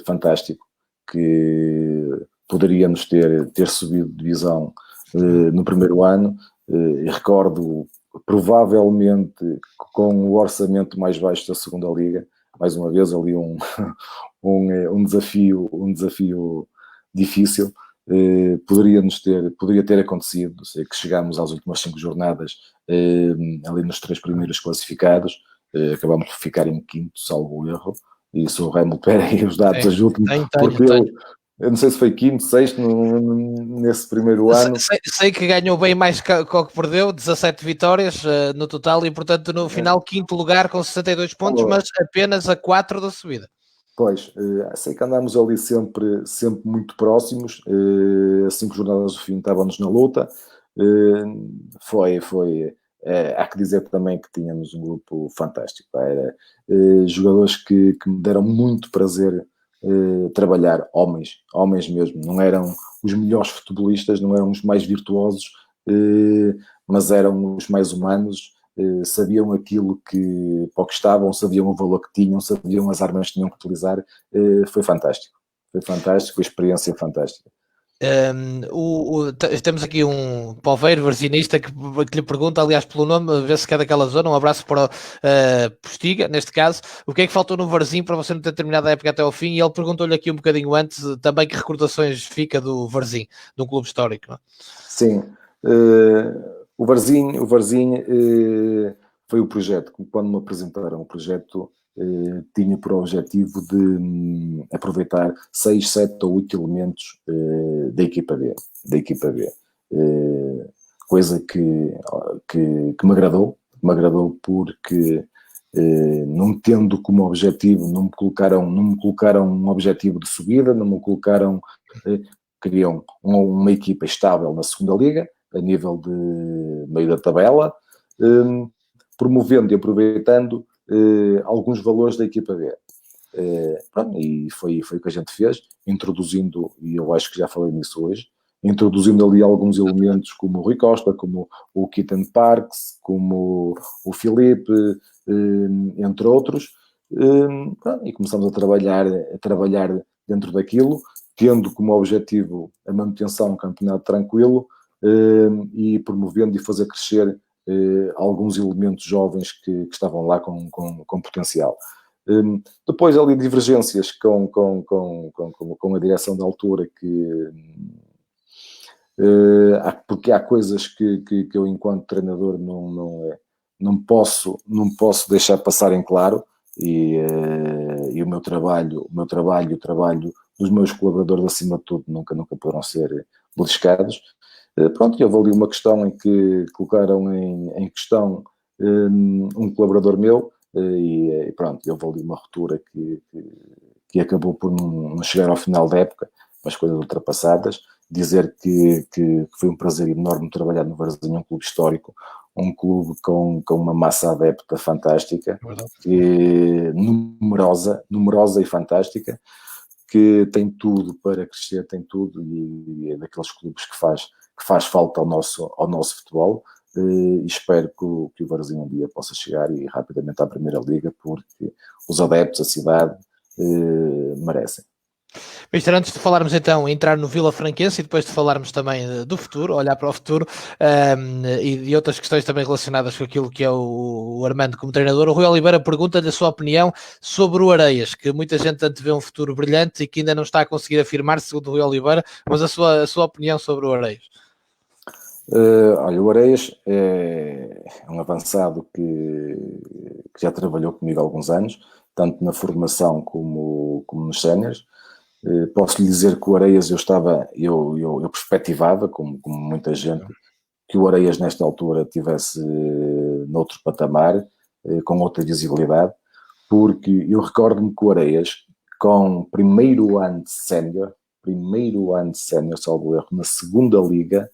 fantástico, que poderíamos ter subido de divisão no primeiro ano, e recordo provavelmente com o orçamento mais baixo da segunda liga, mais uma vez ali um desafio difícil. Poderia ter acontecido. Sei que chegámos às últimas 5 jornadas ali nos 3 primeiros classificados, acabámos por ficar em quinto, salvo erro, e se o Remo pega os dados ajudam-me, porque eu não sei se foi quinto, sexto nesse primeiro ano. Sei que ganhou bem mais que o que perdeu, 17 vitórias no total, e portanto no final quinto lugar com 62 pontos, mas apenas a 4 da subida. Pois, sei que andámos ali sempre muito próximos, 5 jornadas do fim estávamos na luta, há que dizer também que tínhamos um grupo fantástico, era jogadores que me deram muito prazer trabalhar, homens mesmo, não eram os melhores futebolistas, não eram os mais virtuosos, mas eram os mais humanos. Sabiam aquilo para o que estavam, sabiam o valor que tinham, sabiam as armas que tinham que utilizar. Foi fantástico, a experiência fantástica. Temos aqui um palveiro varzinista que lhe pergunta, aliás pelo nome, vê se que é daquela zona, um abraço para Postiga, neste caso, o que é que faltou no Varzim para você não ter terminado a época até ao fim? E ele perguntou-lhe aqui um bocadinho antes também que recordações fica do Varzim, de um clube histórico, não é? Sim, o Varzim foi o projeto, quando me apresentaram o projeto, tinha por objetivo de aproveitar 6, 7 ou 8 elementos da equipa B. Coisa que me agradou porque não tendo como objetivo, não me colocaram um objetivo de subida, não me colocaram... Queriam uma equipa estável na segunda liga, a nível de meio da tabela, promovendo e aproveitando alguns valores da equipa B. E foi o que a gente fez, introduzindo, e eu acho que já falei nisso hoje, introduzindo ali alguns elementos como o Rui Costa, como o Keaton Parks, como o Filipe, entre outros, e começamos a trabalhar dentro daquilo, tendo como objetivo a manutenção de um campeonato tranquilo, e promovendo e fazer crescer alguns elementos jovens que estavam lá com potencial. Depois ali divergências com a direção da altura, porque há coisas que eu enquanto treinador não posso deixar passar em claro, e o meu trabalho e o trabalho dos meus colaboradores acima de tudo nunca poderão ser beliscados. E houve ali uma questão em que colocaram em questão um colaborador meu, e houve ali uma ruptura que acabou por não chegar ao final da época, mas coisas ultrapassadas. Dizer que foi um prazer enorme trabalhar no Varzim, um clube histórico, um clube com uma massa adepta fantástica, numerosa e fantástica, que tem tudo para crescer, tem tudo, e é daqueles clubes que faz falta ao nosso futebol. E espero que o Varzim um dia possa chegar e rapidamente à Primeira Liga, porque os adeptos, a cidade, merecem. Mister, antes de falarmos então, entrar no Vila Franquense e depois de falarmos também do futuro, olhar para o futuro, e outras questões também relacionadas com aquilo que é o Armando como treinador, o Rui Oliveira pergunta-lhe a sua opinião sobre o Areias, que muita gente antevê um futuro brilhante e que ainda não está a conseguir afirmar, segundo o Rui Oliveira, mas a sua opinião sobre o Areias. Olha, o Areias é um avançado que já trabalhou comigo há alguns anos, tanto na formação como nos séniores. Posso lhe dizer que o Areias eu perspectivava, como muita gente, que o Areias nesta altura tivesse noutro patamar, com outra visibilidade, porque eu recordo-me que o Areias, com primeiro ano de sénior, salvo erro, na segunda liga,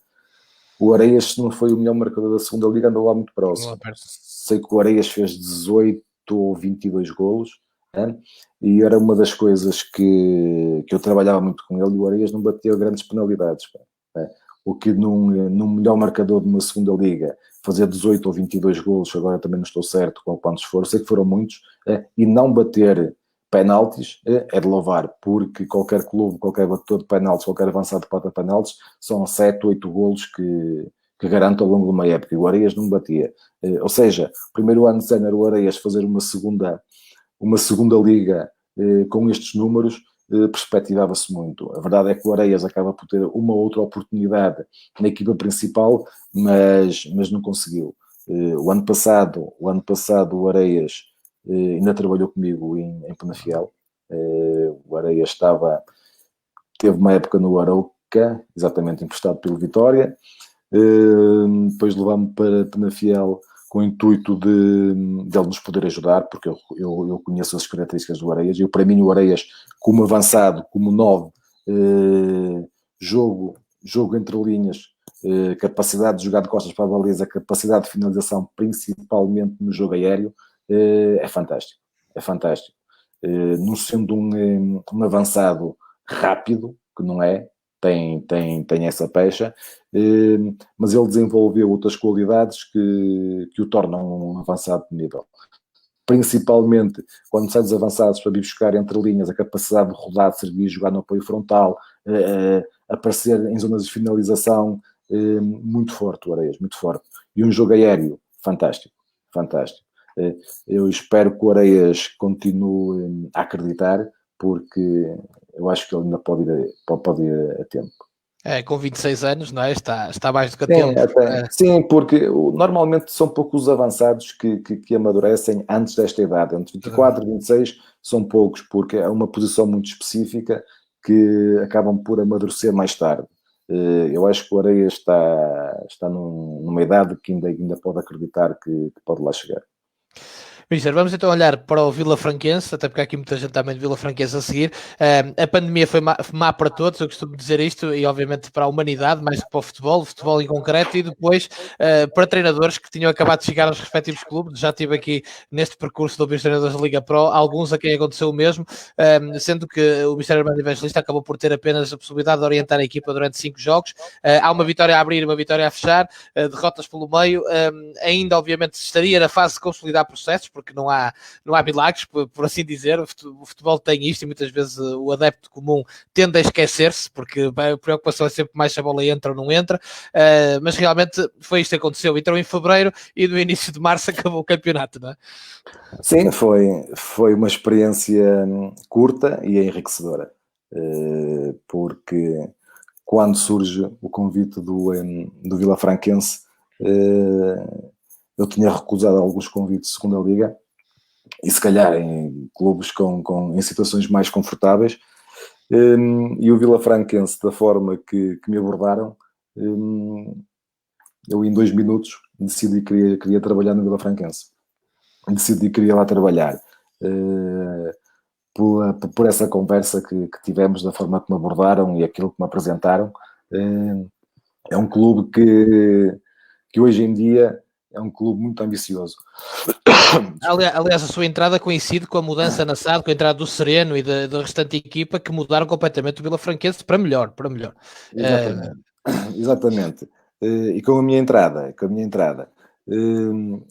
o Areias, se não foi o melhor marcador da segunda liga, andou lá muito próximo. Sei que o Areias fez 18 ou 22 golos, né? E era uma das coisas que eu trabalhava muito com ele, e o Areias não batia grandes penalidades. Né? O que num melhor marcador de uma segunda liga, fazer 18 ou 22 golos, agora também não estou certo com quantos foram, sei que foram muitos, e não bater penaltis é de louvar, porque qualquer clube, qualquer batedor de penaltis, qualquer avançado de pata penaltis, são 7, 8 golos que garante ao longo de uma época, e o Areias não batia. Ou seja, primeiro ano de sénior, o Areias fazer uma segunda liga com estes números, perspectivava-se muito. A verdade é que o Areias acaba por ter uma outra oportunidade na equipa principal, mas não conseguiu. O ano passado o Areias ainda trabalhou comigo em Penafiel. O Areias teve uma época no Arauca, exatamente emprestado pelo Vitória. Depois levámos para Penafiel com o intuito de ele nos poder ajudar, porque eu conheço as características do Areias, e para mim o Areias, como avançado, como 9, jogo entre linhas, capacidade de jogar de costas para a baliza, capacidade de finalização, principalmente no jogo aéreo, é fantástico. Não sendo um avançado rápido, que não é, tem essa pecha, mas ele desenvolveu outras qualidades que o tornam um avançado de nível. Principalmente quando sai dos avançados para vir buscar entre linhas a capacidade de rodar, de servir, jogar no apoio frontal, aparecer em zonas de finalização, muito forte o Areias, muito forte. E um jogo aéreo fantástico. Eu espero que o Areias continue a acreditar, porque eu acho que ele ainda pode ir a tempo. Com 26 anos, não é? Está mais do que a tempo. Sim, porque normalmente são poucos os avançados que amadurecem antes desta idade. Entre 24 e 26 são poucos, porque é uma posição muito específica que acabam por amadurecer mais tarde. Eu acho que o Areias está numa idade que ainda pode acreditar que pode lá chegar. Mister, vamos então olhar para o Vila Franquense, até porque há aqui muita gente também de Vila Franquense a seguir. A pandemia foi má para todos, eu costumo dizer isto, e obviamente para a humanidade, mais do que para o futebol em concreto, e depois para treinadores que tinham acabado de chegar aos respectivos clubes. Já tive aqui neste percurso do Ouvir Treinadores da Liga Pro alguns a quem aconteceu o mesmo, sendo que o Mister Armando Evangelista acabou por ter apenas a possibilidade de orientar a equipa durante 5 jogos. Há uma vitória a abrir e uma vitória a fechar, derrotas pelo meio. Ainda, obviamente, estaria na fase de consolidar processos, porque não há milagres, por assim dizer. O futebol tem isto, e muitas vezes o adepto comum tende a esquecer-se, porque a preocupação é sempre mais se a bola entra ou não entra, mas realmente foi isto que aconteceu. Entrou em fevereiro e no início de março acabou o campeonato, não é? Sim, foi uma experiência curta e enriquecedora, porque quando surge o convite do Vila Franquense, eu tinha recusado alguns convites de segunda liga, e se calhar em clubes em situações mais confortáveis, e o Vila Franquense, da forma que me abordaram, eu em 2 minutos decidi que queria trabalhar no Vila Franquense. Decidi que queria lá trabalhar. Por essa conversa que tivemos, da forma que me abordaram e aquilo que me apresentaram. É um clube que hoje em dia é um clube muito ambicioso. Aliás, a sua entrada coincide com a mudança na SAD, com a entrada do Sereno e da restante equipa, que mudaram completamente o Vila Franquense para melhor. Exatamente. E com a minha entrada,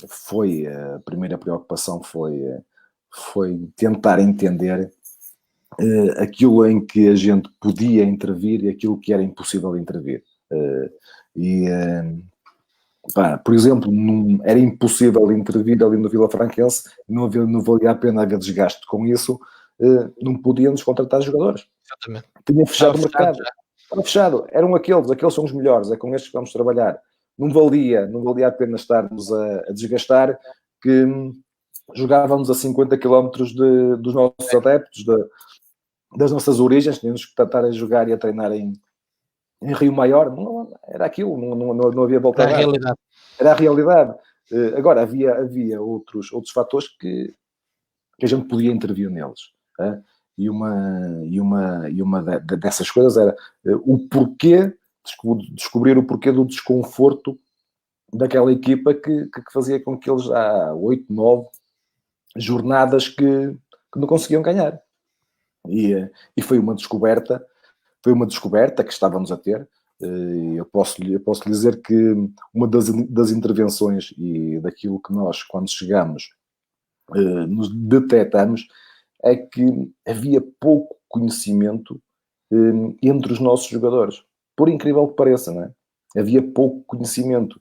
foi a primeira preocupação foi tentar entender aquilo em que a gente podia intervir e aquilo que era impossível intervir. Por exemplo, era impossível intervir ali no Vila Franquense, não valia a pena haver desgaste com isso, não podíamos contratar jogadores. Exatamente. Tinha fechado o mercado. Estava fechado. Eram aqueles são os melhores, é com estes que vamos trabalhar. Não valia a pena estarmos a desgastar, que jogávamos a 50 km dos nossos adeptos, das nossas origens, tínhamos que estar a jogar e a treinar em Rio Maior. Não, era aquilo, não havia volta a dar. Era a realidade. Agora, havia outros fatores que a gente podia intervir neles. E uma dessas coisas era o porquê, descobrir o porquê do desconforto daquela equipa que fazia com que eles há 8, 9 jornadas que não conseguiam ganhar. E foi uma descoberta que estávamos a ter. Eu posso lhe dizer que uma das intervenções e daquilo que nós, quando chegamos, nos detectamos, é que havia pouco conhecimento entre os nossos jogadores. Por incrível que pareça, não é? Havia pouco conhecimento.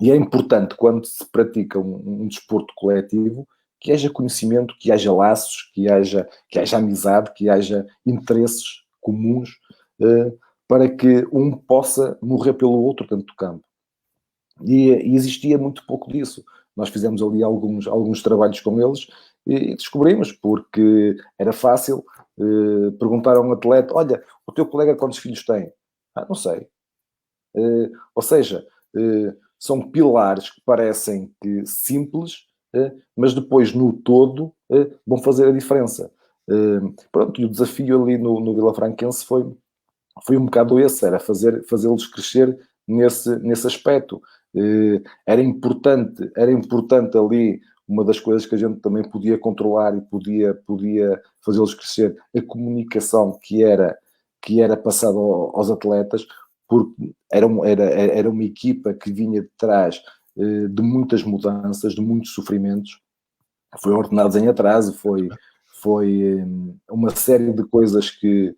E é importante, quando se pratica um desporto coletivo, que haja conhecimento, que haja laços, que haja amizade, que haja interesses comuns, para que um possa morrer pelo outro dentro do campo. E existia muito pouco disso. Nós fizemos ali alguns trabalhos com eles e descobrimos, porque era fácil perguntar a um atleta: olha, o teu colega quantos filhos tem? Não sei. Ou seja, são pilares que parecem que simples, mas depois no todo vão fazer a diferença. Pronto, e o desafio ali no Vila Franquense foi um bocado esse, era fazê-los crescer nesse aspecto. Era importante ali, uma das coisas que a gente também podia controlar e podia fazê-los crescer, a comunicação que era passada aos atletas, porque era uma equipa que vinha de trás de muitas mudanças, de muitos sofrimentos, foi ordenados em atraso, foi uma série de coisas que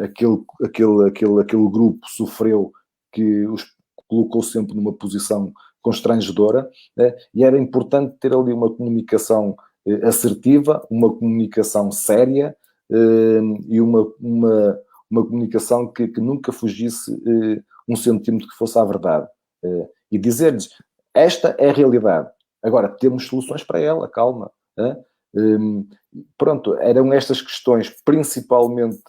aquele grupo sofreu, que os colocou sempre numa posição constrangedora, né? E era importante ter ali uma comunicação assertiva, uma comunicação séria, e uma comunicação que nunca fugisse 1 centímetro que fosse à verdade. E dizer-lhes, esta é a realidade, agora temos soluções para ela, calma. Pronto, eram estas questões principalmente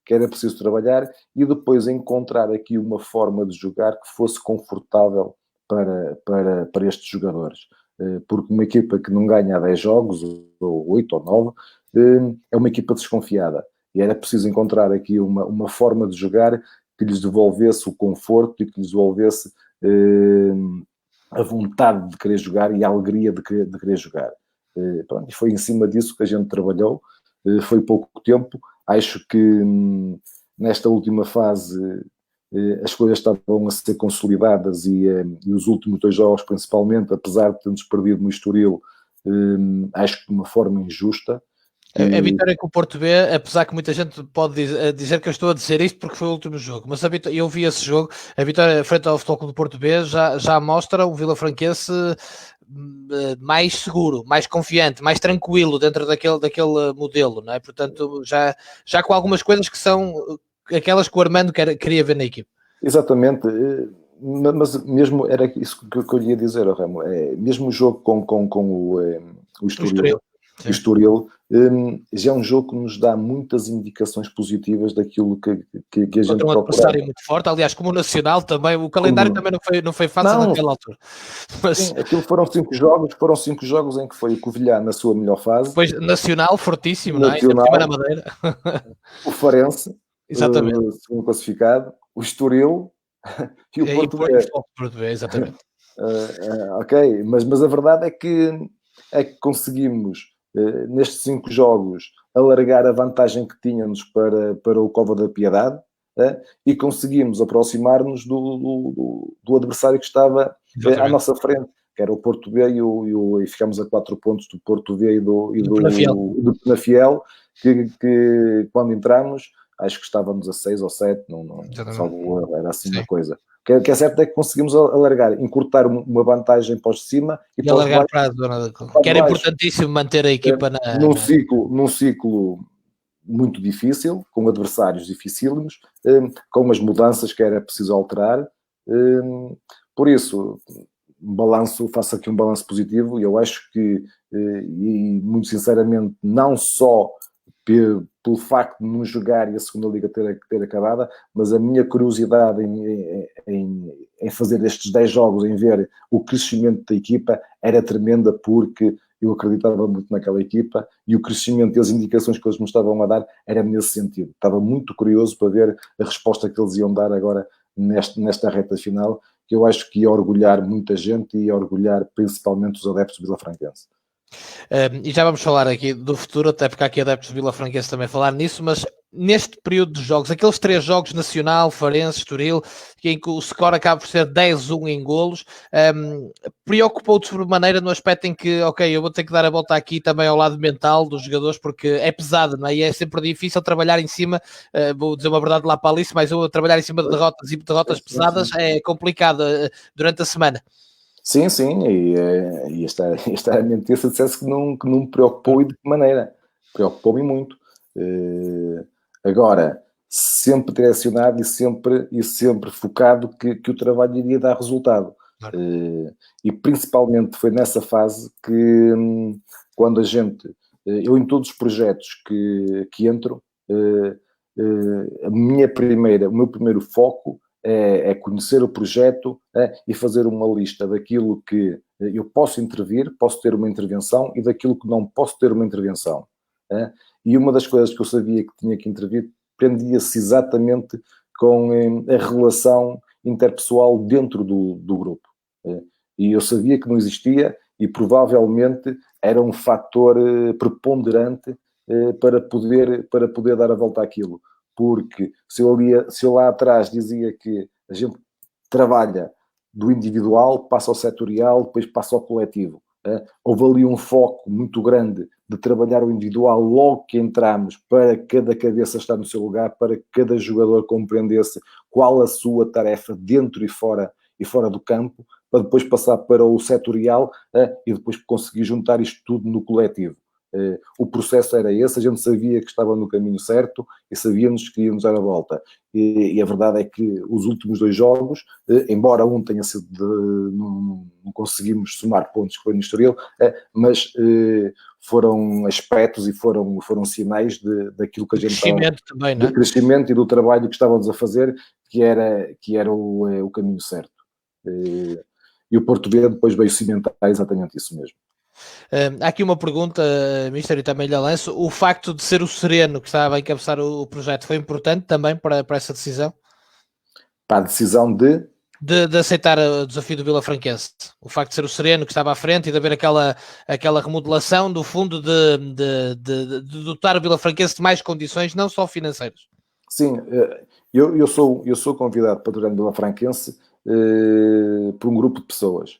que era preciso trabalhar, e depois encontrar aqui uma forma de jogar que fosse confortável para estes jogadores. Porque uma equipa que não ganha 10 jogos, ou 8 ou 9, é uma equipa desconfiada. E era preciso encontrar aqui uma forma de jogar que lhes devolvesse o conforto e que lhes devolvesse a vontade de querer jogar e a alegria de querer jogar. Pronto, e foi em cima disso que a gente trabalhou. Foi pouco tempo. Acho que nesta última fase as coisas estavam a ser consolidadas e os últimos 2 jogos, principalmente, apesar de termos perdido no Estoril, acho que de uma forma injusta. A vitória com o Porto B, apesar que muita gente pode dizer que eu estou a dizer isto porque foi o último jogo, mas eu vi esse jogo, a vitória frente ao Futebol Clube do Porto B já mostra o Vila Franquense mais seguro, mais confiante, mais tranquilo dentro daquele modelo, não é? Portanto, já com algumas coisas que são aquelas que o Armando queria ver na equipe. Exatamente, mas mesmo era isso que eu lhe ia dizer, Ramo, mesmo o jogo com o Estoril. O Estoril já é um jogo que nos dá muitas indicações positivas daquilo que a gente procura. Um adversário muito forte, aliás, como o Nacional também, o calendário também não foi fácil naquela altura. Mas... Sim, aquilo foram 5 jogos em que foi o Covilhã na sua melhor fase. Depois Nacional, fortíssimo, Nacional, não é? Na Madeira. O Farense, exatamente. Segundo classificado, o Estoril e o Porto B, exatamente. Ok, mas a verdade é que conseguimos nestes 5 jogos alargar a vantagem que tínhamos para o Cova da Piedade, e conseguimos aproximar-nos do adversário que estava à nossa frente. que era o Porto B e ficámos a 4 pontos do Porto B e do Penafiel, que quando entramos, acho que estávamos a 6 ou 7, era assim uma coisa. O que é certo é que conseguimos alargar, encurtar uma vantagem para os de cima e alargar para a zona que era importantíssimo manter a equipa num ciclo muito difícil, com adversários dificílimos, com as mudanças que era preciso alterar. Por isso, faço aqui um balanço positivo, e eu acho que, e muito sinceramente, não só pelo facto de não jogar e a segunda liga ter acabado, mas a minha curiosidade em fazer estes 10 jogos, em ver o crescimento da equipa, era tremenda, porque eu acreditava muito naquela equipa e o crescimento e as indicações que eles me estavam a dar era nesse sentido. Estava muito curioso para ver a resposta que eles iam dar agora nesta reta final, que eu acho que ia orgulhar muita gente e ia orgulhar principalmente os adeptos do Vilafranquense. E já vamos falar aqui do futuro, até porque há aqui adeptos do Vilafranquense também falar nisso, mas neste período de jogos, aqueles 3 jogos, Nacional, Farense, Estoril, em que o score acaba por ser 10-1 em golos, preocupou-te sobremaneira no aspecto em que, ok, eu vou ter que dar a volta aqui também ao lado mental dos jogadores, porque é pesado, não é? E é sempre difícil trabalhar em cima, vou dizer uma verdade lá para Alice, mas eu trabalhar em cima de derrotas e derrotas pesadas é complicado durante a semana. Sim, e esta mentir se dissesse que não me preocupou, e de que maneira? Preocupou-me muito. Agora, sempre direcionado e sempre focado que o trabalho iria dar resultado. Claro. E principalmente foi nessa fase que, quando eu em todos os projetos que entro, o meu primeiro foco é conhecer o projeto e fazer uma lista daquilo que eu posso intervir, posso ter uma intervenção, e daquilo que não posso ter uma intervenção. E uma das coisas que eu sabia que tinha que intervir prendia-se exatamente com a relação interpessoal dentro do grupo. E eu sabia que não existia, e provavelmente era um fator preponderante para poder dar a volta àquilo. Porque se eu lá atrás dizia que a gente trabalha do individual, passa ao setorial, depois passa ao coletivo. Houve ali um foco muito grande de trabalhar o individual logo que entramos, para cada cabeça estar no seu lugar, para que cada jogador compreendesse qual a sua tarefa dentro e fora do campo, para depois passar para o setorial e depois conseguir juntar isto tudo no coletivo. O processo era esse, a gente sabia que estava no caminho certo e sabíamos que íamos dar a volta. E a verdade é que os últimos 2 jogos, embora um tenha sido não conseguimos somar pontos, que foi no Estoril, mas foram aspectos e foram sinais daquilo que a gente crescimento estava, também, não é? De crescimento e do trabalho que estávamos a fazer, que era o caminho certo. E o Porto B depois veio cimentar exatamente isso mesmo. Há aqui uma pergunta, Mister, e também lhe lanço. O facto de ser o Sereno que estava a encabeçar o projeto foi importante também para essa decisão? Para a decisão de aceitar o desafio do Vilafranquense. O facto de ser o Sereno que estava à frente e de haver aquela remodelação, do fundo, de dotar o Vilafranquense de mais condições, não só financeiras. Sim, eu sou convidado para treinar o Vilafranquense por um grupo de pessoas,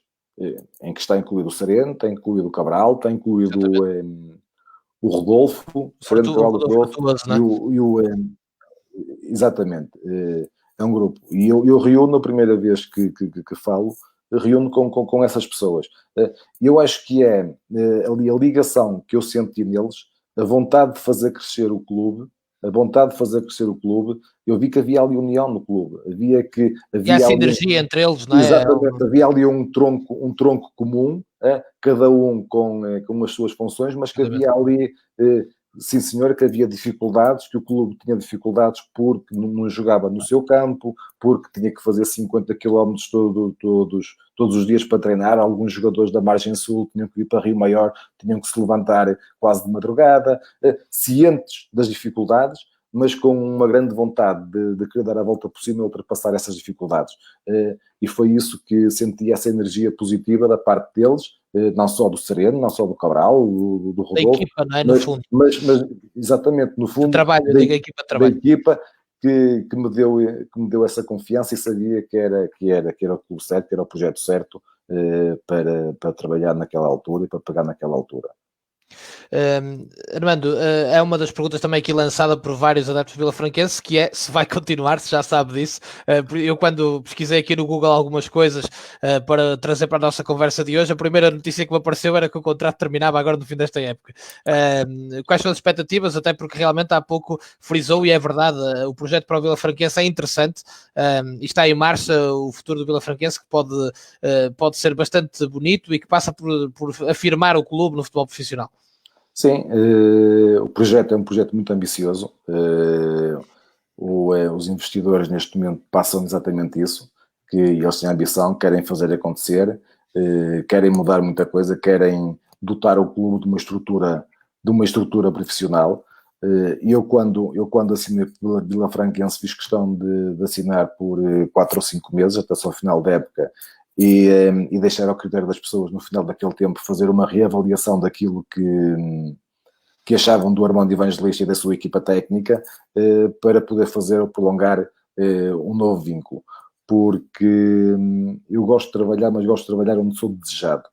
em que está incluído o Sereno, está incluído o Cabral, está incluído o Rodolfo, o Sereno, Cabral, o Rodolfo exatamente. É um grupo. E eu reúno a primeira vez que falo, reúno com essas pessoas. Eu acho que é ali a ligação que eu senti neles, a vontade de fazer crescer o clube, eu vi que havia ali união no clube, havia essa energia entre eles, não é? Exatamente, havia ali um tronco comum, cada um com as suas funções, mas que havia ali, sim senhor, que havia dificuldades, que o clube tinha dificuldades porque não jogava no seu campo, porque tinha que fazer 50 km todos os dias para treinar. Alguns jogadores da margem sul tinham que ir para Rio Maior, tinham que se levantar quase de madrugada, cientes das dificuldades, mas com uma grande vontade de querer dar a volta por cima e ultrapassar essas dificuldades. E foi isso que senti, essa energia positiva da parte deles, não só do Sereno, não só do Cabral, do Rodolfo. Da equipa, não é? No fundo. Mas exatamente, no fundo, trabalho, eu digo a equipa de trabalho. Da equipa que me deu essa confiança, e sabia que era o clube certo, que era o projeto certo, para trabalhar naquela altura e para pegar naquela altura. Armando, é uma das perguntas também aqui lançada por vários adeptos vilafranquense, que é se vai continuar, se já sabe disso. Eu quando pesquisei aqui no Google algumas coisas para trazer para a nossa conversa de hoje, a primeira notícia que me apareceu era que o contrato terminava agora no fim desta época. Quais são as expectativas? Até porque realmente há pouco frisou, e é verdade, o projeto para o vilafranquense é interessante, e está em marcha o futuro do vilafranquense, que pode ser bastante bonito e que passa por afirmar o clube no futebol profissional. Sim, o projeto é um projeto muito ambicioso. Os investidores neste momento passam exatamente isso, que eles têm a ambição, querem fazer acontecer, querem mudar muita coisa, querem dotar o clube de uma estrutura profissional. E eu quando assinei pela Vilafranquense fiz questão de assinar por 4 ou 5 meses, até só ao final da época, e deixar ao critério das pessoas no final daquele tempo fazer uma reavaliação daquilo que achavam do Armando Evangelista e da sua equipa técnica, para poder fazer ou prolongar um novo vínculo. Porque eu gosto de trabalhar, mas gosto de trabalhar onde sou desejado.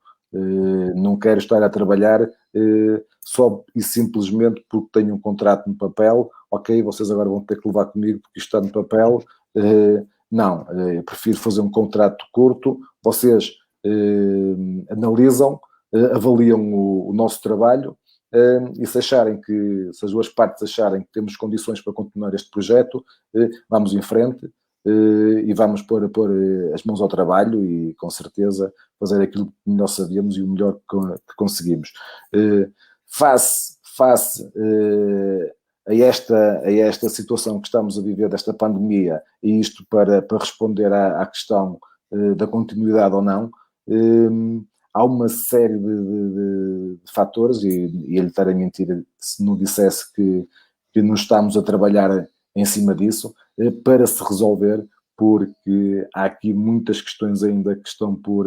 Não quero estar a trabalhar só e simplesmente porque tenho um contrato no papel. Ok, vocês agora vão ter que levar comigo porque isto está no papel. Não, eu prefiro fazer um contrato curto. Vocês analisam, avaliam o nosso trabalho, e se as duas partes acharem que temos condições para continuar este projeto, vamos em frente, e vamos pôr as mãos ao trabalho e com certeza fazer aquilo que melhor sabemos e o melhor que conseguimos. Face a esta situação que estamos a viver, desta pandemia, e isto para responder à questão da continuidade ou não, há uma série de fatores, e ele estaria a mentir se não dissesse que não estamos a trabalhar em cima disso, para se resolver, porque há aqui muitas questões ainda que estão por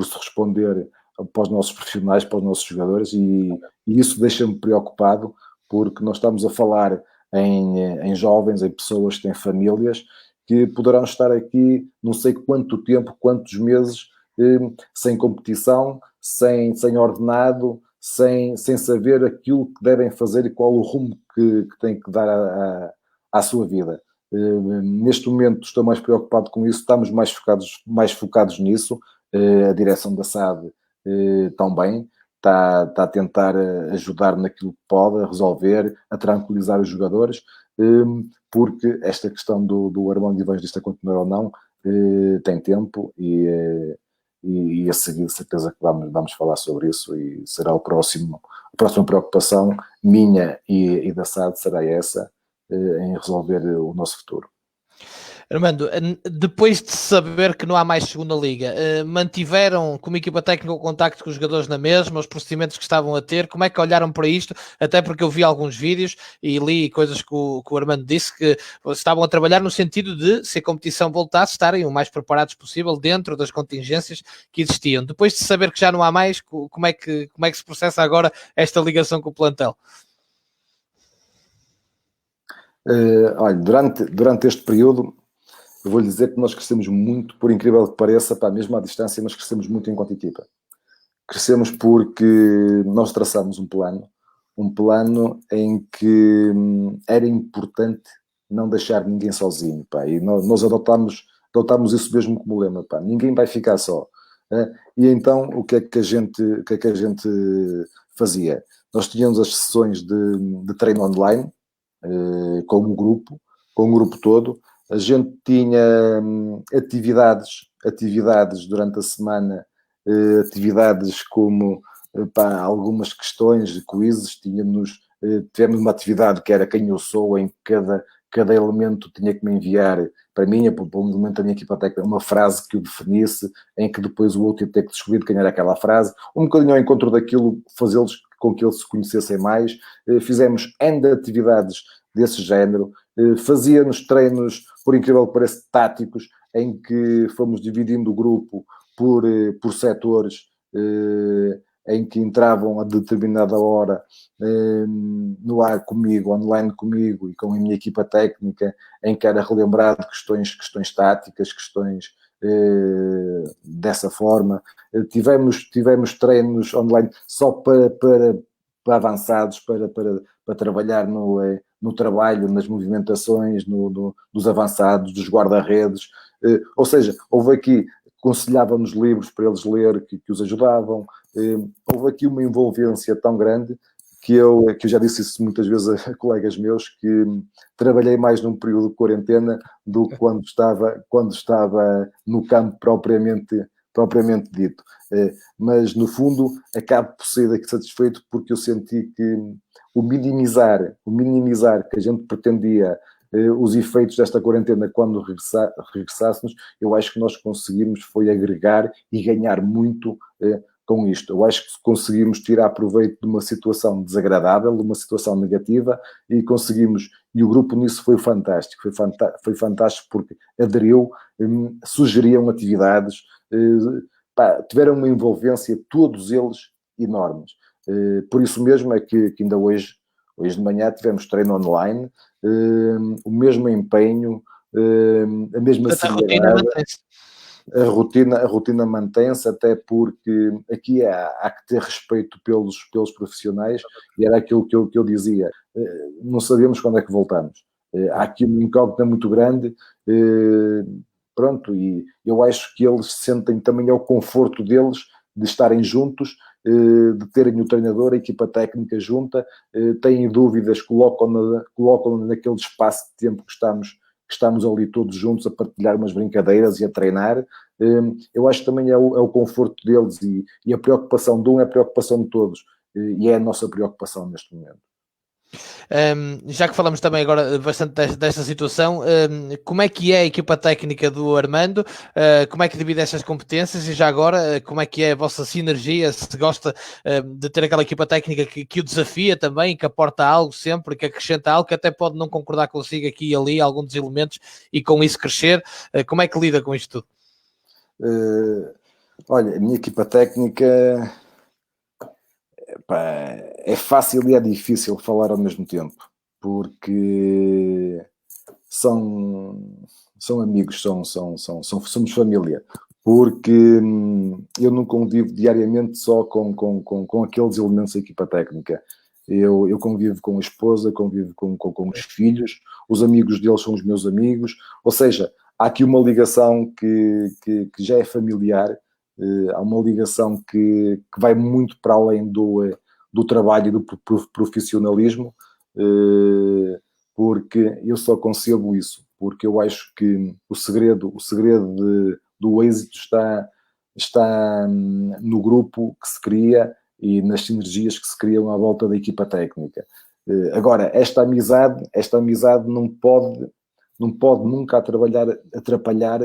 se responder para os nossos profissionais, para os nossos jogadores, e isso deixa-me preocupado, porque nós estamos a falar em jovens, em pessoas que têm famílias, que poderão estar aqui não sei quanto tempo, quantos meses, sem competição, sem ordenado, sem saber aquilo que devem fazer e qual o rumo que têm que dar à sua vida. Neste momento estou mais preocupado com isso, estamos mais focados nisso. A direção da SAD também está a tentar ajudar naquilo que pode, a resolver, a tranquilizar os jogadores, porque esta questão do Armando Evangelista continuar ou não tem tempo, e a seguir certeza que vamos falar sobre isso, e será a próxima preocupação minha e da SAD será essa, em resolver o nosso futuro. Armando, depois de saber que não há mais segunda liga, mantiveram como equipa técnica o contacto com os jogadores na mesma, os procedimentos que estavam a ter, como é que olharam para isto? Até porque eu vi alguns vídeos e li coisas que o Armando disse, que estavam a trabalhar no sentido de, se a competição voltasse, estarem o mais preparados possível dentro das contingências que existiam. Depois de saber que já não há mais, como é que se processa agora esta ligação com o plantel? Olha, durante este período, eu vou-lhe dizer que nós crescemos muito, por incrível que pareça, mesmo à distância, mas crescemos muito enquanto equipa. Crescemos porque nós traçámos um plano em que era importante não deixar ninguém sozinho, pá, e nós adotámos isso mesmo como lema, pá, ninguém vai ficar só. E então, o que é que a gente fazia? Nós tínhamos as sessões de treino online, com o grupo todo. A gente tinha atividades durante a semana, atividades como algumas questões de quizzes. Tivemos uma atividade que era quem eu sou, em que cada elemento tinha que me enviar para mim, por um momento da minha equipa técnica, uma frase que o definisse, em que depois o outro ia ter que descobrir quem era aquela frase, um bocadinho ao encontro daquilo, fazê-los com que eles se conhecessem mais. Fizemos N atividades desse género, fazíamos treinos, por incrível que pareça, táticos, em que fomos dividindo o grupo por setores, em que entravam a determinada hora no ar comigo, online comigo e com a minha equipa técnica, em que era relembrado questões táticas, questões dessa forma. Tivemos treinos online só para avançados, para trabalhar no trabalho, nas movimentações, dos avançados, dos guarda-redes. Ou seja, houve aqui, aconselhávamos livros para eles ler que os ajudavam. Houve aqui uma envolvência tão grande que eu já disse isso muitas vezes a colegas meus, que trabalhei mais num período de quarentena do que quando estava no campo propriamente dito. Mas, no fundo, acabo por sair daqui satisfeito porque eu senti que o minimizar que a gente pretendia os efeitos desta quarentena quando regressássemos, eu acho que nós conseguimos foi agregar e ganhar muito com isto. Eu acho que conseguimos tirar proveito de uma situação desagradável, de uma situação negativa, e conseguimos, e o grupo nisso foi fantástico, foi fantástico porque aderiu, sugeriam atividades, tiveram uma envolvência, todos eles, enormes. Por isso mesmo é que ainda hoje de manhã tivemos treino online, o mesmo empenho, a mesma seriedade. A rotina mantém-se, até porque aqui há que ter respeito pelos profissionais, e era aquilo que eu dizia, não sabemos quando é que voltamos. Há aqui uma incógnita muito grande, pronto, e eu acho que eles sentem também o conforto deles de estarem juntos, de terem o treinador, a equipa técnica junta, têm dúvidas, colocam naquele espaço de tempo que estamos ali todos juntos a partilhar umas brincadeiras e a treinar. Eu acho que também é o conforto deles, e a preocupação de um é a preocupação de todos, e é a nossa preocupação neste momento. Já que falamos também agora bastante desta situação, como é que é a equipa técnica do Armando? Como é que divide estas competências? E já agora, como é que é a vossa sinergia? Se gosta de ter aquela equipa técnica que o desafia também, que aporta algo sempre, que acrescenta algo, que até pode não concordar consigo aqui e ali, alguns dos elementos, e com isso crescer. Como é que lida com isto tudo? Olha, a minha equipa técnica... é fácil e é difícil falar ao mesmo tempo, porque são amigos, somos família, porque eu não convivo diariamente só com aqueles elementos da equipa técnica. Eu convivo com a esposa, convivo com os filhos, os amigos deles são os meus amigos, ou seja, há aqui uma ligação que já é familiar. Há uma ligação que vai muito para além do trabalho e do profissionalismo, porque eu só concebo isso, porque eu acho que o segredo do êxito está no grupo que se cria e nas sinergias que se criam à volta da equipa técnica. Agora, esta amizade não pode nunca atrapalhar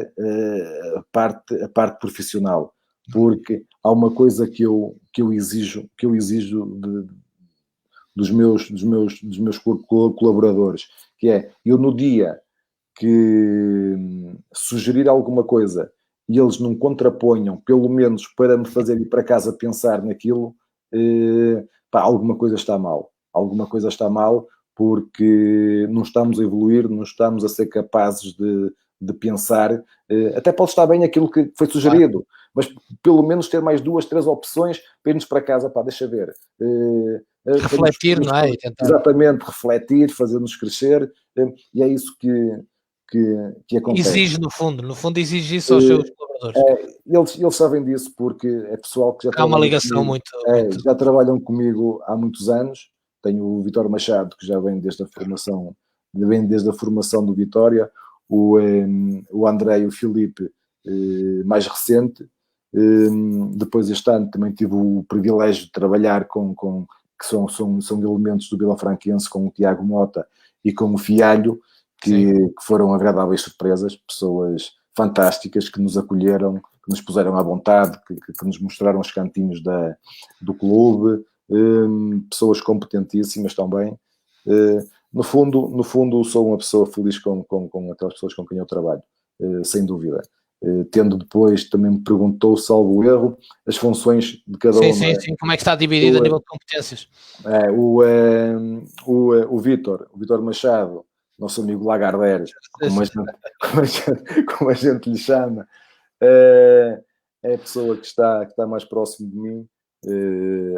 a parte profissional, porque há uma coisa que eu exijo dos meus colaboradores, que é, eu no dia que sugerir alguma coisa e eles não contraponham, pelo menos para me fazer ir para casa pensar naquilo, alguma coisa está mal, porque não estamos a evoluir, não estamos a ser capazes de pensar, até pode estar bem aquilo que foi sugerido, mas pelo menos ter mais 2, 3 opções para irmos para casa, deixa ver. Refletir, não é? Exatamente, refletir, fazer-nos crescer, e é isso que acontece. Exige, no fundo exige isso aos seus colaboradores. Eles sabem disso, porque é pessoal que já há uma ligação muito... já trabalham comigo há muitos anos. Tenho o Vitor Machado, que já vem desde a formação do Vitória, o André e o Filipe, mais recente. Depois, este ano, também tive o privilégio de trabalhar que são elementos do Vilafranquense, com o Tiago Mota e com o Fialho, que foram agradáveis surpresas, pessoas fantásticas que nos acolheram, que nos puseram à vontade, que nos mostraram os cantinhos do clube, pessoas competentíssimas também. No fundo, sou uma pessoa feliz com aquelas pessoas com quem eu trabalho, sem dúvida. Tendo depois, também me perguntou, salvo erro, as funções de cada um. Sim, como é que está dividido a nível de competências? O Vitor Machado, nosso amigo Lagardère, como a gente lhe chama, É a pessoa que está mais próximo de mim,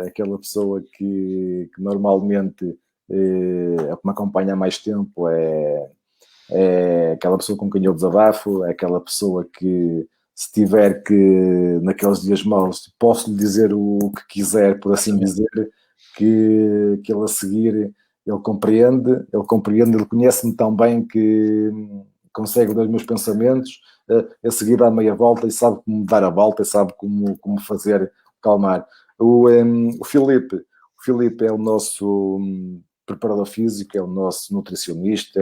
aquela pessoa que normalmente é que me acompanha há mais tempo, é aquela pessoa com quem eu desabafo, é aquela pessoa que, se tiver que, naqueles dias maus, posso lhe dizer o que quiser, por assim dizer, que ele a seguir, ele conhece-me tão bem que consegue ler os meus pensamentos, a seguir dá meia volta e sabe como dar a volta, e sabe como fazer calmar. O Filipe é o nosso preparador físico, é o nosso nutricionista,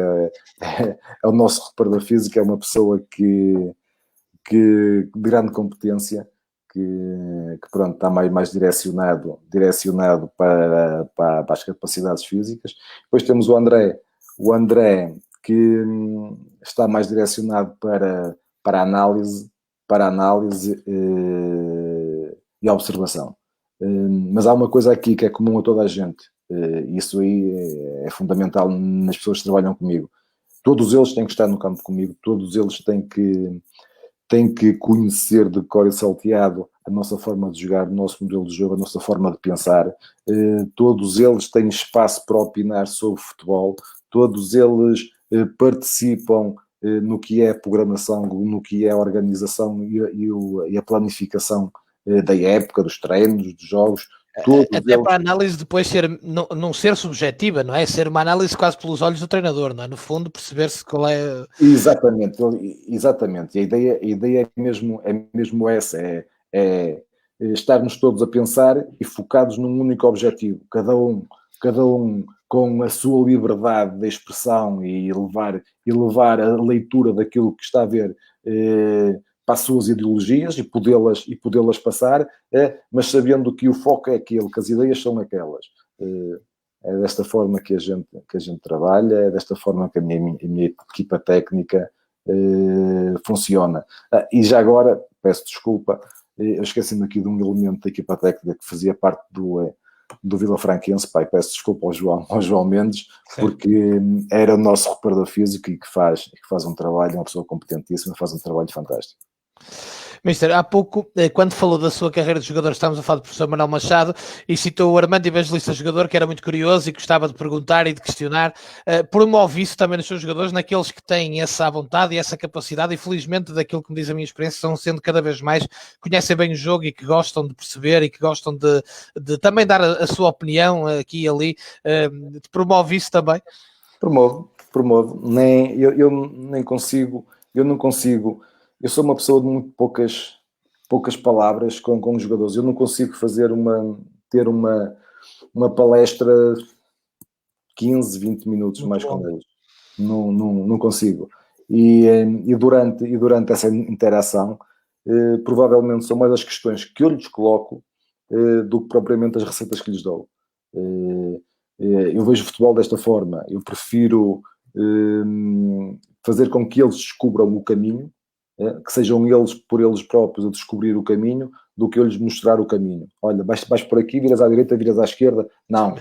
é o nosso preparador físico, é uma pessoa de grande competência, que pronto, está mais direcionado para as capacidades físicas. Depois temos o André que está mais direcionado para a análise, e a observação. Mas há uma coisa aqui que é comum a toda a gente, isso aí é fundamental nas pessoas que trabalham comigo. Todos eles têm que estar no campo comigo, todos eles têm que conhecer de cor e salteado a nossa forma de jogar, o nosso modelo de jogo, a nossa forma de pensar. Todos eles têm espaço para opinar sobre futebol, todos eles participam no que é a programação, no que é a organização e a planificação da época, dos treinos, dos jogos. Até para a análise depois não ser subjetiva, não é? Ser uma análise quase pelos olhos do treinador, não é? No fundo, perceber-se qual é... Exatamente. E a ideia é mesmo essa, é estarmos todos a pensar e focados num único objetivo, cada um com a sua liberdade de expressão e levar a leitura daquilo que está a ver para as suas ideologias e podê-las passar, mas sabendo que o foco é aquele, que as ideias são aquelas. É desta forma que a gente trabalha, é desta forma que a minha equipa técnica funciona. E já agora, peço desculpa, eu esqueci-me aqui de um elemento da equipa técnica que fazia parte do Vilafranquense, pai, peço desculpa ao João Mendes, porque era o nosso reparador físico e que faz um trabalho, uma pessoa competentíssima, faz um trabalho fantástico. Mister, há pouco, quando falou da sua carreira de jogador, estávamos a falar do professor Manuel Machado e citou o Armando Evangelista jogador, que era muito curioso e gostava de perguntar e de questionar. Promove isso também nos seus jogadores, naqueles que têm essa vontade e essa capacidade, e felizmente, daquilo que me diz a minha experiência, são sendo cada vez mais, conhecem bem o jogo e que gostam de perceber e que gostam de também dar a sua opinião aqui e ali. Promove isso também? Promovo. Eu nem consigo, eu não consigo. Eu sou uma pessoa de muito poucas palavras com os jogadores. Eu não consigo ter uma palestra 15, 20 minutos muito mais bom com eles. Não consigo. E durante essa interação, provavelmente são mais as questões que eu lhes coloco do que propriamente as receitas que lhes dou. Eu vejo o futebol desta forma. Eu prefiro fazer com que eles descubram o caminho, que sejam eles por eles próprios a descobrir o caminho, do que eu lhes mostrar o caminho. Olha, vais por aqui, viras à direita, viras à esquerda. Não.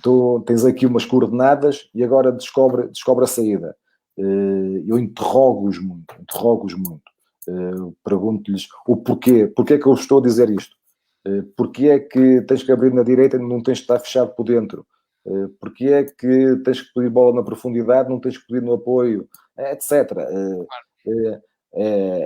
Tu tens aqui umas coordenadas e agora descobre a saída. Eu interrogo-os muito. Pergunto-lhes o porquê. Porquê é que eu estou a dizer isto? Porque é que tens que abrir na direita e não tens que estar fechado por dentro? Porque é que tens que pedir bola na profundidade, não tens que pedir no apoio, etc.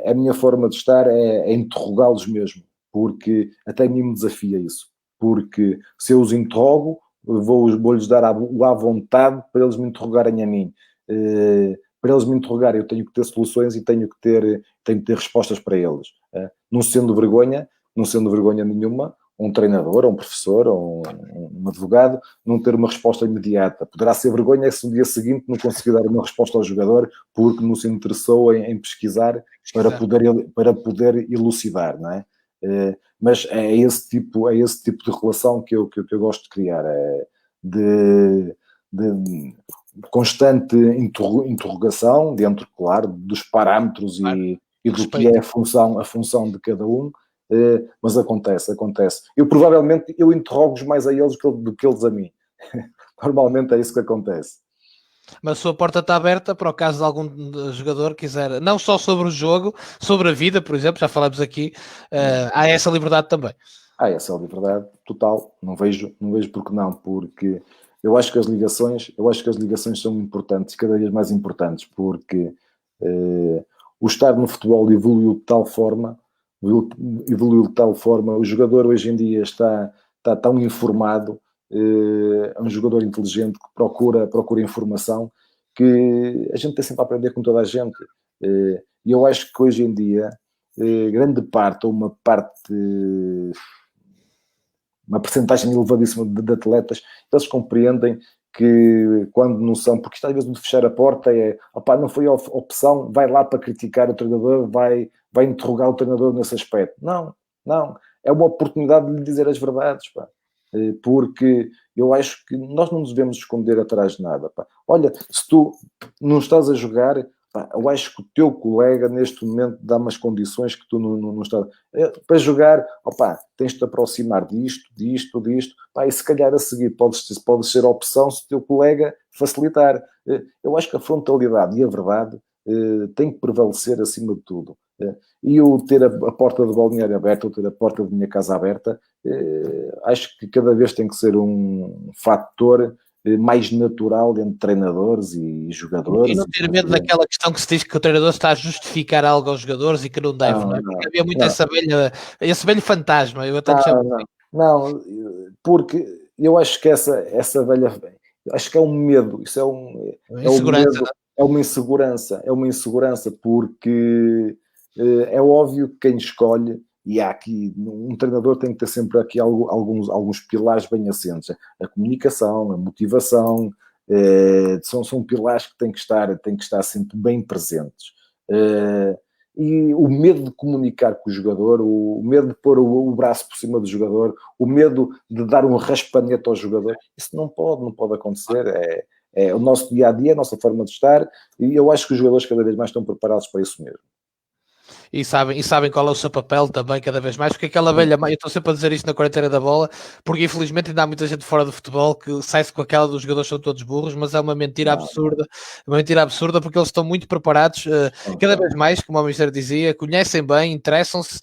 A minha forma de estar é interrogá-los mesmo, porque até a mim me desafia isso. Porque se eu os interrogo, vou-lhes dar à vontade para eles me interrogarem a mim. Para eles me interrogarem, eu tenho que ter soluções e tenho que ter respostas para eles. Não sendo vergonha nenhuma, um treinador, ou um professor, ou um advogado, não ter uma resposta imediata. Poderá ser vergonha se no dia seguinte não conseguir dar uma resposta ao jogador porque não se interessou em pesquisar para poder elucidar, não é? Mas é esse tipo de relação que eu gosto de criar, de constante interrogação dentro, claro, dos parâmetros e do que é a função de cada um. Mas acontece. Eu interrogo-os mais a eles do que eles a mim. Normalmente é isso que acontece. Mas a sua porta está aberta para o caso de algum jogador quiser, não só sobre o jogo, sobre a vida, por exemplo, já falamos aqui, há essa liberdade também. Essa é a liberdade total, não vejo porque não, porque eu acho que as ligações são importantes, cada vez mais importantes, porque o estar no futebol evoluiu de tal forma, o jogador hoje em dia está tão informado, é um jogador inteligente que procura informação, que a gente tem sempre a aprender com toda a gente. E eu acho que hoje em dia, grande parte, ou uma percentagem elevadíssima de atletas, eles compreendem que quando não são, porque isto às vezes de fechar a porta opá, não foi opção, vai lá para criticar o treinador, vai interrogar o treinador nesse aspecto. Não, é uma oportunidade de lhe dizer as verdades, pá. Porque eu acho que nós não nos devemos esconder atrás de nada, pá. Olha, se tu não estás a jogar, pá, eu acho que o teu colega neste momento dá umas condições que tu não estás para jogar, opá, tens de te aproximar disto, pá, e se calhar a seguir podes ser a opção se o teu colega facilitar. Eu acho que a frontalidade e a verdade tem que prevalecer acima de tudo. E eu ter a porta do balneário aberta, ou ter a porta da minha casa aberta, acho que cada vez tem que ser um fator mais natural entre treinadores e E jogadores. não ter medo daquela questão que se diz que o treinador está a justificar algo aos jogadores e que não deve, não é? Porque havia muito esse velho fantasma, eu até lhe chamo. Não, porque eu acho que essa velha, acho que é um medo, isso é um Insegurança, medo, é uma insegurança, porque é óbvio que quem escolhe, e há aqui, um treinador tem que ter sempre aqui alguns pilares bem assentes, a comunicação, a motivação, são pilares que têm que estar sempre bem presentes. E o medo de comunicar com o jogador, o medo de pôr o braço por cima do jogador, o medo de dar um raspanete ao jogador, isso não pode acontecer. É o nosso dia-a-dia, a nossa forma de estar, e eu acho que os jogadores cada vez mais estão preparados para isso mesmo. e sabem qual é o seu papel também, cada vez mais, porque aquela velha, eu estou sempre a dizer isto na quarentena da bola, porque infelizmente ainda há muita gente fora do futebol que sai-se com aquela dos jogadores são todos burros, mas é uma mentira absurda, porque eles estão muito preparados, cada vez mais, como o Ministério dizia, conhecem bem, interessam-se,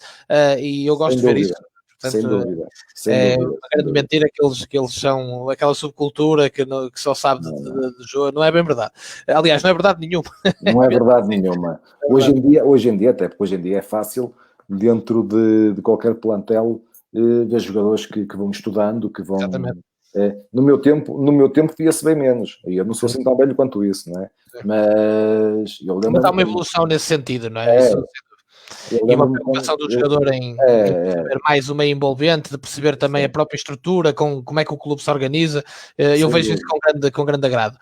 e eu gosto Sem de ver isso. dúvida, sem Portanto, dúvida, é uma grande mentira que eles são aquela subcultura que só sabe de jogo, não é bem verdade. Aliás, não é verdade nenhuma. Não é verdade nenhuma. Hoje em dia, até porque hoje em dia é fácil, dentro de qualquer plantel, ver jogadores que vão estudando, que vão. Exatamente. No meu tempo via-se bem menos. E eu não sou assim tão velho quanto isso, não é? Mas eu Mas há lembro-me. uma evolução nesse sentido, não é? Isso, e uma preocupação do jogador em perceber mais o meio envolvente, de perceber também a própria estrutura, como é que o clube se organiza. Eu vejo isso com grande agrado.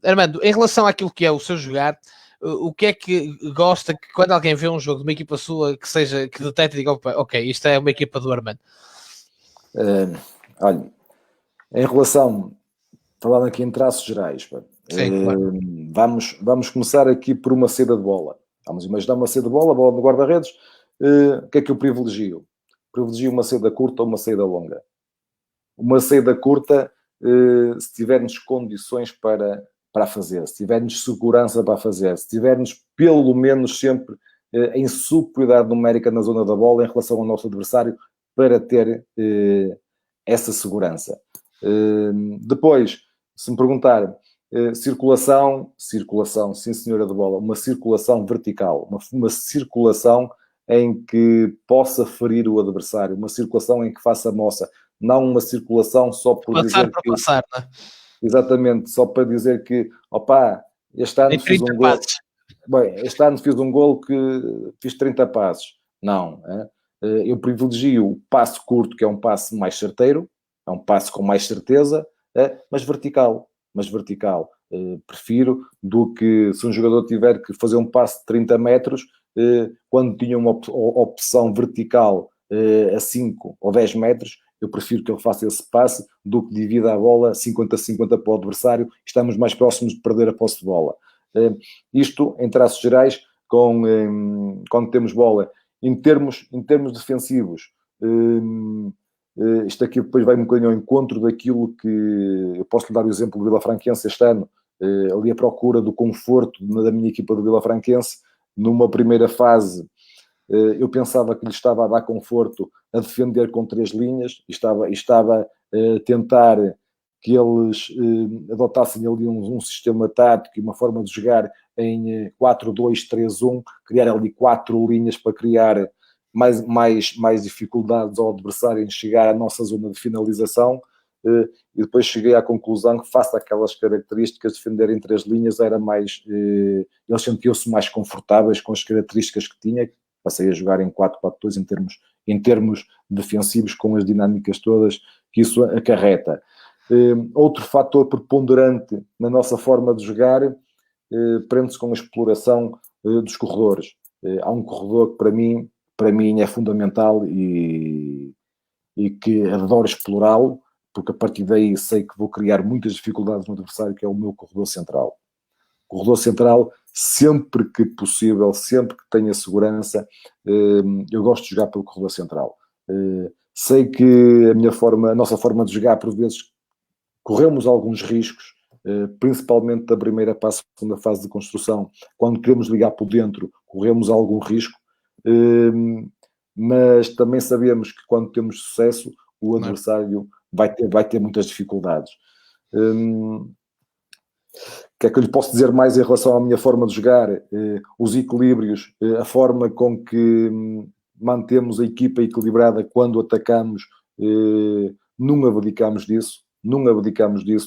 Armando, em relação àquilo que é o seu jogar, o que é que gosta que quando alguém vê um jogo de uma equipa sua que detecte e diga, ok, isto é uma equipa do Armando? Olha, em relação, falando aqui em traços gerais, Claro. vamos começar aqui por uma saída de bola. Vamos imaginar uma saída de bola no guarda-redes. O que é que eu privilegio? Privilegio uma saída curta ou uma saída longa. Uma saída curta, se tivermos condições para fazer, se tivermos segurança para fazer, se tivermos pelo menos sempre em superioridade numérica na zona da bola em relação ao nosso adversário, para ter essa segurança. Depois, se me perguntar, circulação, sim senhora de bola, uma circulação vertical, uma circulação em que possa ferir o adversário, uma circulação em que faça moça, não uma circulação só por dizer que... Passar, não é? Exatamente, só para dizer que, opá, este ano fiz um gol... Bem, este ano fiz um gol que fiz 30 passos. Não, eu privilegio o passo curto, que é um passo mais certeiro, é um passo com mais certeza, mas vertical. Prefiro do que se um jogador tiver que fazer um passo de 30 metros, quando tinha uma opção vertical a 5 ou 10 metros, eu prefiro que ele faça esse passe do que divida a bola 50-50 para o adversário. Estamos mais próximos de perder a posse de bola. Isto, em traços gerais, quando temos bola. Em termos defensivos, isto aqui depois vai um bocadinho ao encontro daquilo que... Eu posso lhe dar o exemplo do Vila Franquense este ano. ali à procura do conforto da minha equipa do Vilafranquense. Numa primeira fase, eu pensava que lhe estava a dar conforto a defender com 3 linhas, e estava a tentar que eles adotassem ali um sistema tático e uma forma de jogar em 4-2-3-1, criar ali 4 linhas para criar mais dificuldades ao adversário em chegar à nossa zona de finalização. E depois cheguei à conclusão que, face àquelas características, defender em 3 linhas era mais... eles sentiam-se mais confortáveis com as características que tinha. Passei a jogar em 4-4-2 em termos defensivos, com as dinâmicas todas que isso acarreta. Outro fator preponderante na nossa forma de jogar prende-se com a exploração dos corredores. Há um corredor que para mim é fundamental e que adoro explorá-lo, porque a partir daí sei que vou criar muitas dificuldades no adversário, que é o meu corredor central. Corredor central, sempre que possível, sempre que tenha segurança, eu gosto de jogar pelo corredor central. Sei que a nossa forma de jogar, por vezes, corremos alguns riscos, principalmente da primeira para a segunda fase de construção. Quando queremos ligar por dentro, corremos algum risco, mas também sabemos que quando temos sucesso, o adversário vai ter muitas dificuldades. O que é que eu lhe posso dizer mais em relação à minha forma de jogar? Os equilíbrios, a forma com que mantemos a equipa equilibrada quando atacamos, não abdicamos disso,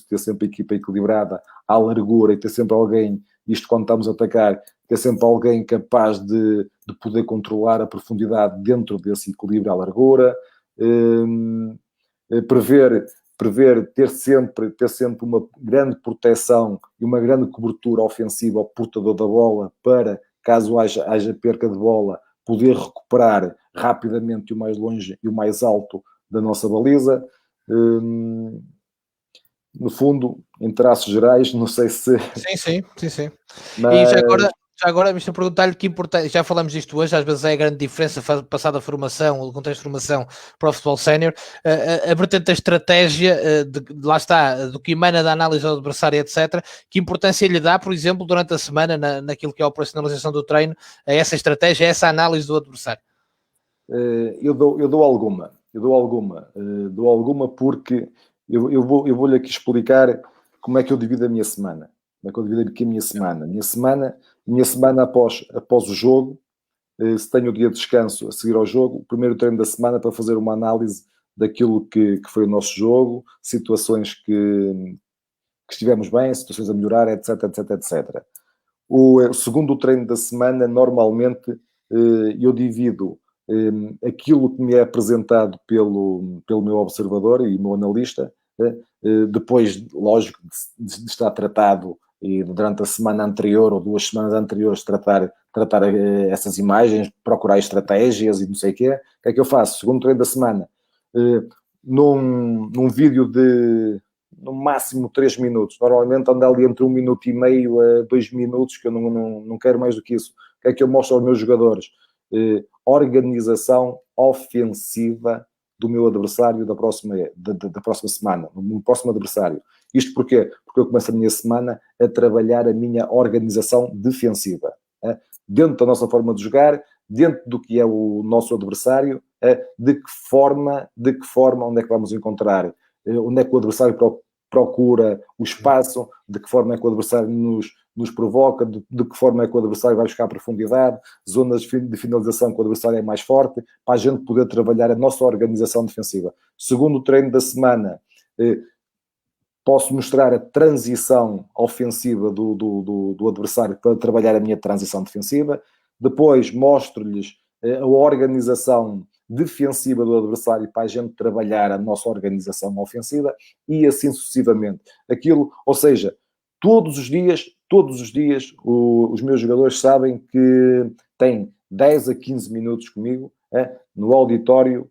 ter sempre a equipa equilibrada à largura e ter sempre alguém, isto quando estamos a atacar, ter sempre alguém capaz de poder controlar a profundidade dentro desse equilíbrio à largura, prever ter sempre uma grande proteção e uma grande cobertura ofensiva ao portador da bola, para, caso haja perca de bola, poder recuperar rapidamente o mais longe e o mais alto da nossa baliza. No fundo, em traços gerais, não sei se... Sim. Mas... E já agora, me perguntar-lhe que importância, já falamos disto hoje, às vezes é a grande diferença passar da formação, ou do contexto de formação para o futebol sénior, a vertente da estratégia, lá está, do que emana da análise do adversário, etc. Que importância lhe dá, por exemplo, durante a semana, naquilo que é a operacionalização do treino, a essa estratégia, a essa análise do adversário? Eu dou alguma porque eu vou-lhe aqui explicar como é que eu divido a minha semana. Como é que eu divido aqui a minha semana? Minha semana após o jogo, se tenho o dia de descanso a seguir ao jogo, o primeiro treino da semana para fazer uma análise daquilo que foi o nosso jogo, situações que estivemos bem, situações a melhorar, etc. O segundo treino da semana, normalmente, eu divido aquilo que me é apresentado pelo meu observador e meu analista, depois, lógico, de estar tratado, e durante a semana anterior ou 2 semanas anteriores tratar essas imagens, procurar estratégias e não sei o quê. O que é que eu faço? Segundo treino da semana, num vídeo de no máximo 3 minutos, normalmente anda ali entre 1 minuto e meio a 2 minutos, que eu não quero mais do que isso. O que é que eu mostro aos meus jogadores? Organização ofensiva do meu adversário da próxima semana, no próximo adversário. Isto porquê? Porque eu começo a minha semana a trabalhar a minha organização defensiva. Dentro da nossa forma de jogar, dentro do que é o nosso adversário, de que forma, onde é que vamos encontrar, onde é que o adversário procura o espaço, de que forma é que o adversário nos provoca, de que forma é que o adversário vai buscar a profundidade, zonas de finalização que o adversário é mais forte, para a gente poder trabalhar a nossa organização defensiva. Segundo o treino da semana, posso mostrar a transição ofensiva do adversário para trabalhar a minha transição defensiva. Depois mostro-lhes a organização defensiva do adversário para a gente trabalhar a nossa organização ofensiva, e assim sucessivamente. Ou seja, todos os dias os meus jogadores sabem que têm 10 a 15 minutos comigo no auditório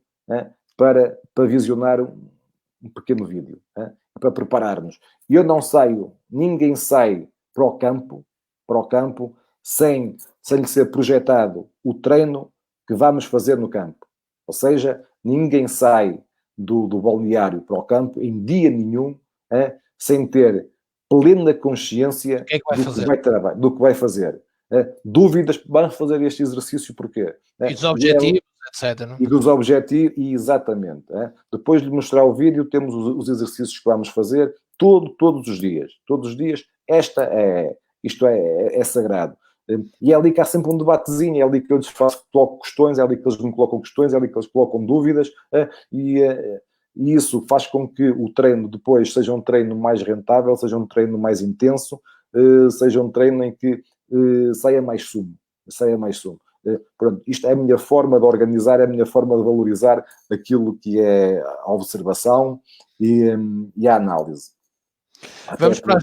para visionar um pequeno vídeo, para prepararmos. E ninguém sai para o campo sem lhe ser projetado o treino que vamos fazer no campo. Ou seja, ninguém sai do balneário para o campo em dia nenhum sem ter plena consciência que é que vai fazer? Do que vai fazer. Dúvidas, vamos fazer este exercício porquê? E dos objetivos, etc. Não? E dos objetivos, e exatamente. Depois de mostrar o vídeo, temos os exercícios que vamos fazer todos os dias. Todos os dias, isto é sagrado. E é ali que há sempre um debatezinho, é ali que eu lhes coloco questões, é ali que eles me colocam questões, é ali que eles colocam dúvidas, e isso faz com que o treino depois seja um treino mais rentável, seja um treino mais intenso, seja um treino em que saia mais sumo. Pronto, isto é a minha forma de organizar, é a minha forma de valorizar aquilo que é a observação e a análise. Vamos para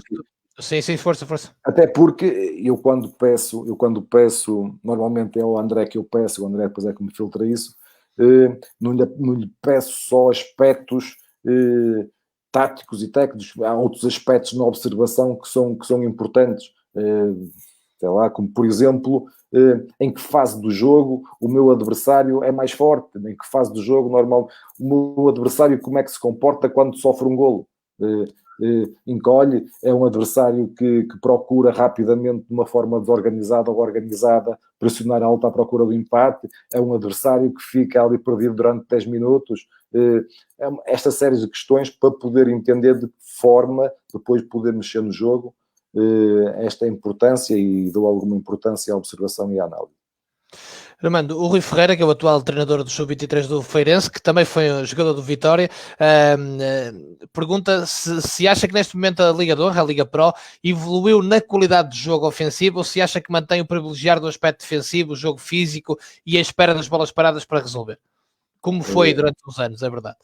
sim, força. Até porque eu quando peço, normalmente é o André que eu peço, o André depois é que me filtra isso, não lhe peço só aspectos táticos e técnicos, há outros aspectos na observação que são importantes, sei lá, como por exemplo, em que fase do jogo o meu adversário é mais forte, em que fase do jogo normal o meu adversário como é que se comporta quando sofre um golo. Encolhe, é um adversário que procura rapidamente de uma forma desorganizada ou organizada pressionar alto à procura do empate, é um adversário que fica ali perdido durante 10 minutos, esta série de questões para poder entender de que forma depois poder mexer no jogo, esta importância, e dou alguma importância à observação e à análise. Armando, o Rui Ferreira, que é o atual treinador do Sub-23 do Feirense, que também foi um jogador do Vitória, pergunta se acha que neste momento a Liga de Honra, a Liga Pro, evoluiu na qualidade de jogo ofensivo, ou se acha que mantém o privilegiar do aspecto defensivo, o jogo físico e a espera das bolas paradas para resolver. Como foi durante uns anos, é verdade.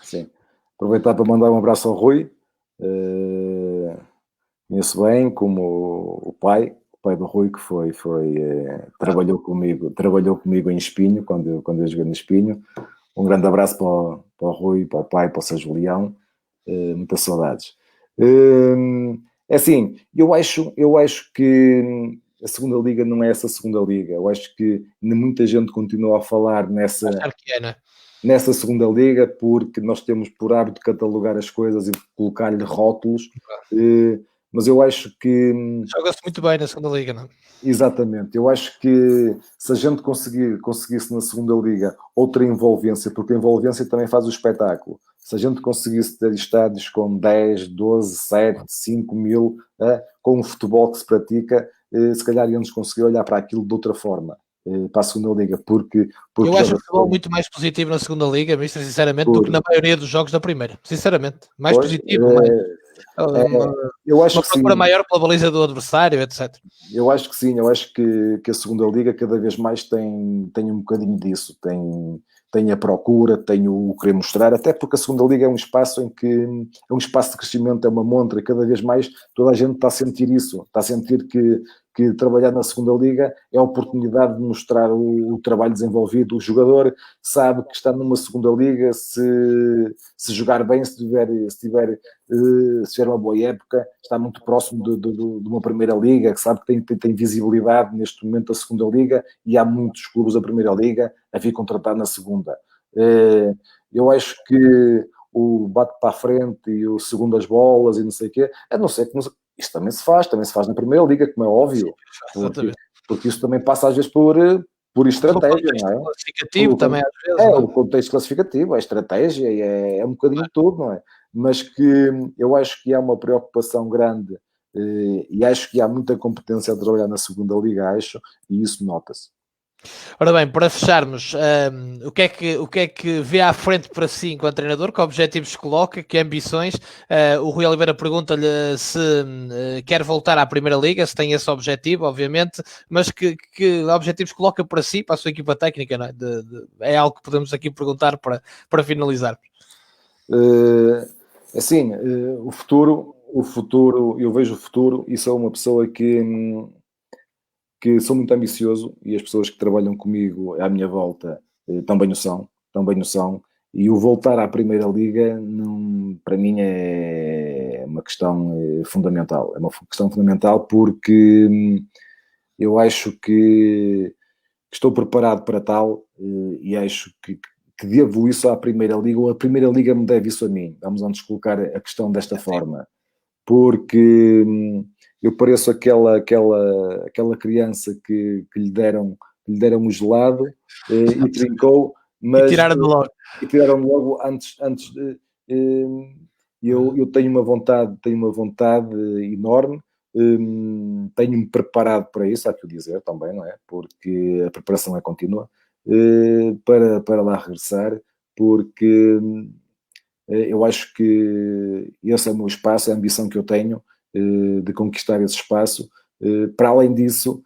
Sim. Aproveitar para mandar um abraço ao Rui. Conheço bem como o pai do Rui, que trabalhou comigo em Espinho, quando eu joguei no Espinho. Um grande abraço para o Rui, para o pai, para o São Julião. Muitas saudades. É assim, eu acho que a segunda liga não é essa segunda liga. Eu acho que muita gente continua a falar nessa segunda liga, porque nós temos por hábito catalogar as coisas e colocar-lhe rótulos. Mas eu acho que... Joga-se muito bem na segunda liga, não? Exatamente. Eu acho que se a gente conseguisse na segunda liga outra envolvência, porque a envolvência também faz o espetáculo. Se a gente conseguisse ter estádios com 10, 12, 7, 5 mil, com o futebol que se pratica, se calhar íamos conseguir olhar para aquilo de outra forma, para a segunda liga, porque eu acho o futebol muito mais positivo na segunda liga, mister, sinceramente, do que na maioria dos jogos da primeira. Sinceramente, mais positivo, eu acho uma procura maior pela baliza do adversário, etc. Eu acho que sim, eu acho que a segunda liga cada vez mais tem um bocadinho disso, tem a procura, tem o querer mostrar, até porque a segunda liga é um espaço em que é um espaço de crescimento, é uma montra, e cada vez mais toda a gente está a sentir isso, está a sentir que trabalhar na segunda liga é a oportunidade de mostrar o trabalho desenvolvido. O jogador sabe que está numa segunda liga, se jogar bem, se tiver uma boa época, está muito próximo de uma primeira liga, que sabe que tem visibilidade neste momento da segunda liga, e há muitos clubes da primeira liga a vir contratar na segunda. Eu acho que o bate para a frente e o segundo as bolas e não sei o quê, a não ser que isto também se faz na primeira liga, como é óbvio, porque isso também passa às vezes por estratégia, não é? Classificativo também às vezes. O contexto classificativo, a estratégia, é um bocadinho de tudo, não é? Mas que eu acho que há uma preocupação grande, e acho que há muita competência a trabalhar na segunda liga, e isso nota-se. Ora bem, para fecharmos, o que é que vê à frente para si enquanto treinador? Que objetivos coloca? Que ambições? O Rui Oliveira pergunta-lhe se quer voltar à Primeira Liga, se tem esse objetivo, obviamente, mas que objetivos coloca para si, para a sua equipa técnica? Não é? É algo que podemos aqui perguntar para finalizar. Assim, o futuro, eu vejo o futuro, e sou uma pessoa que sou muito ambicioso, e as pessoas que trabalham comigo à minha volta também o são, e o voltar à Primeira Liga para mim é uma questão fundamental, porque eu acho que estou preparado para tal, e acho que devo isso à Primeira Liga, ou a Primeira Liga me deve isso a mim. Vamos antes colocar a questão desta forma. porque eu pareço aquela criança que lhe deram um gelado e trincou, E mas tiraram de logo. e tiraram logo antes de. Eu tenho uma vontade enorme, tenho-me preparado para isso, há que o dizer também, não é? Porque a preparação é contínua, para lá regressar, porque eu acho que esse é o meu espaço, é a ambição que eu tenho de conquistar esse espaço. Para além disso,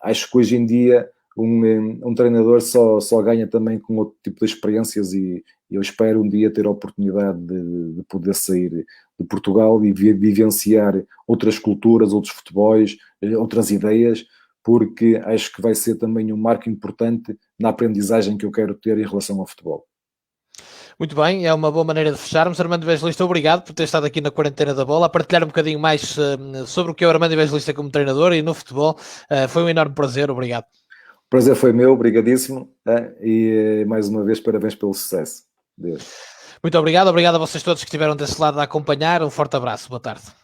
acho que hoje em dia um treinador só ganha também com outro tipo de experiências e eu espero um dia ter a oportunidade de poder sair de Portugal e vivenciar outras culturas, outros futebols, outras ideias, porque acho que vai ser também um marco importante na aprendizagem que eu quero ter em relação ao futebol. Muito bem, é uma boa maneira de fecharmos. Armando Evangelista, obrigado por ter estado aqui na Quarentena da Bola, a partilhar um bocadinho mais sobre o que é o Armando Evangelista como treinador e no futebol. Foi um enorme prazer, obrigado. O prazer foi meu, obrigadíssimo, e mais uma vez parabéns pelo sucesso. Deus. Muito obrigado, obrigado a vocês todos que estiveram desse lado a acompanhar. Um forte abraço, boa tarde.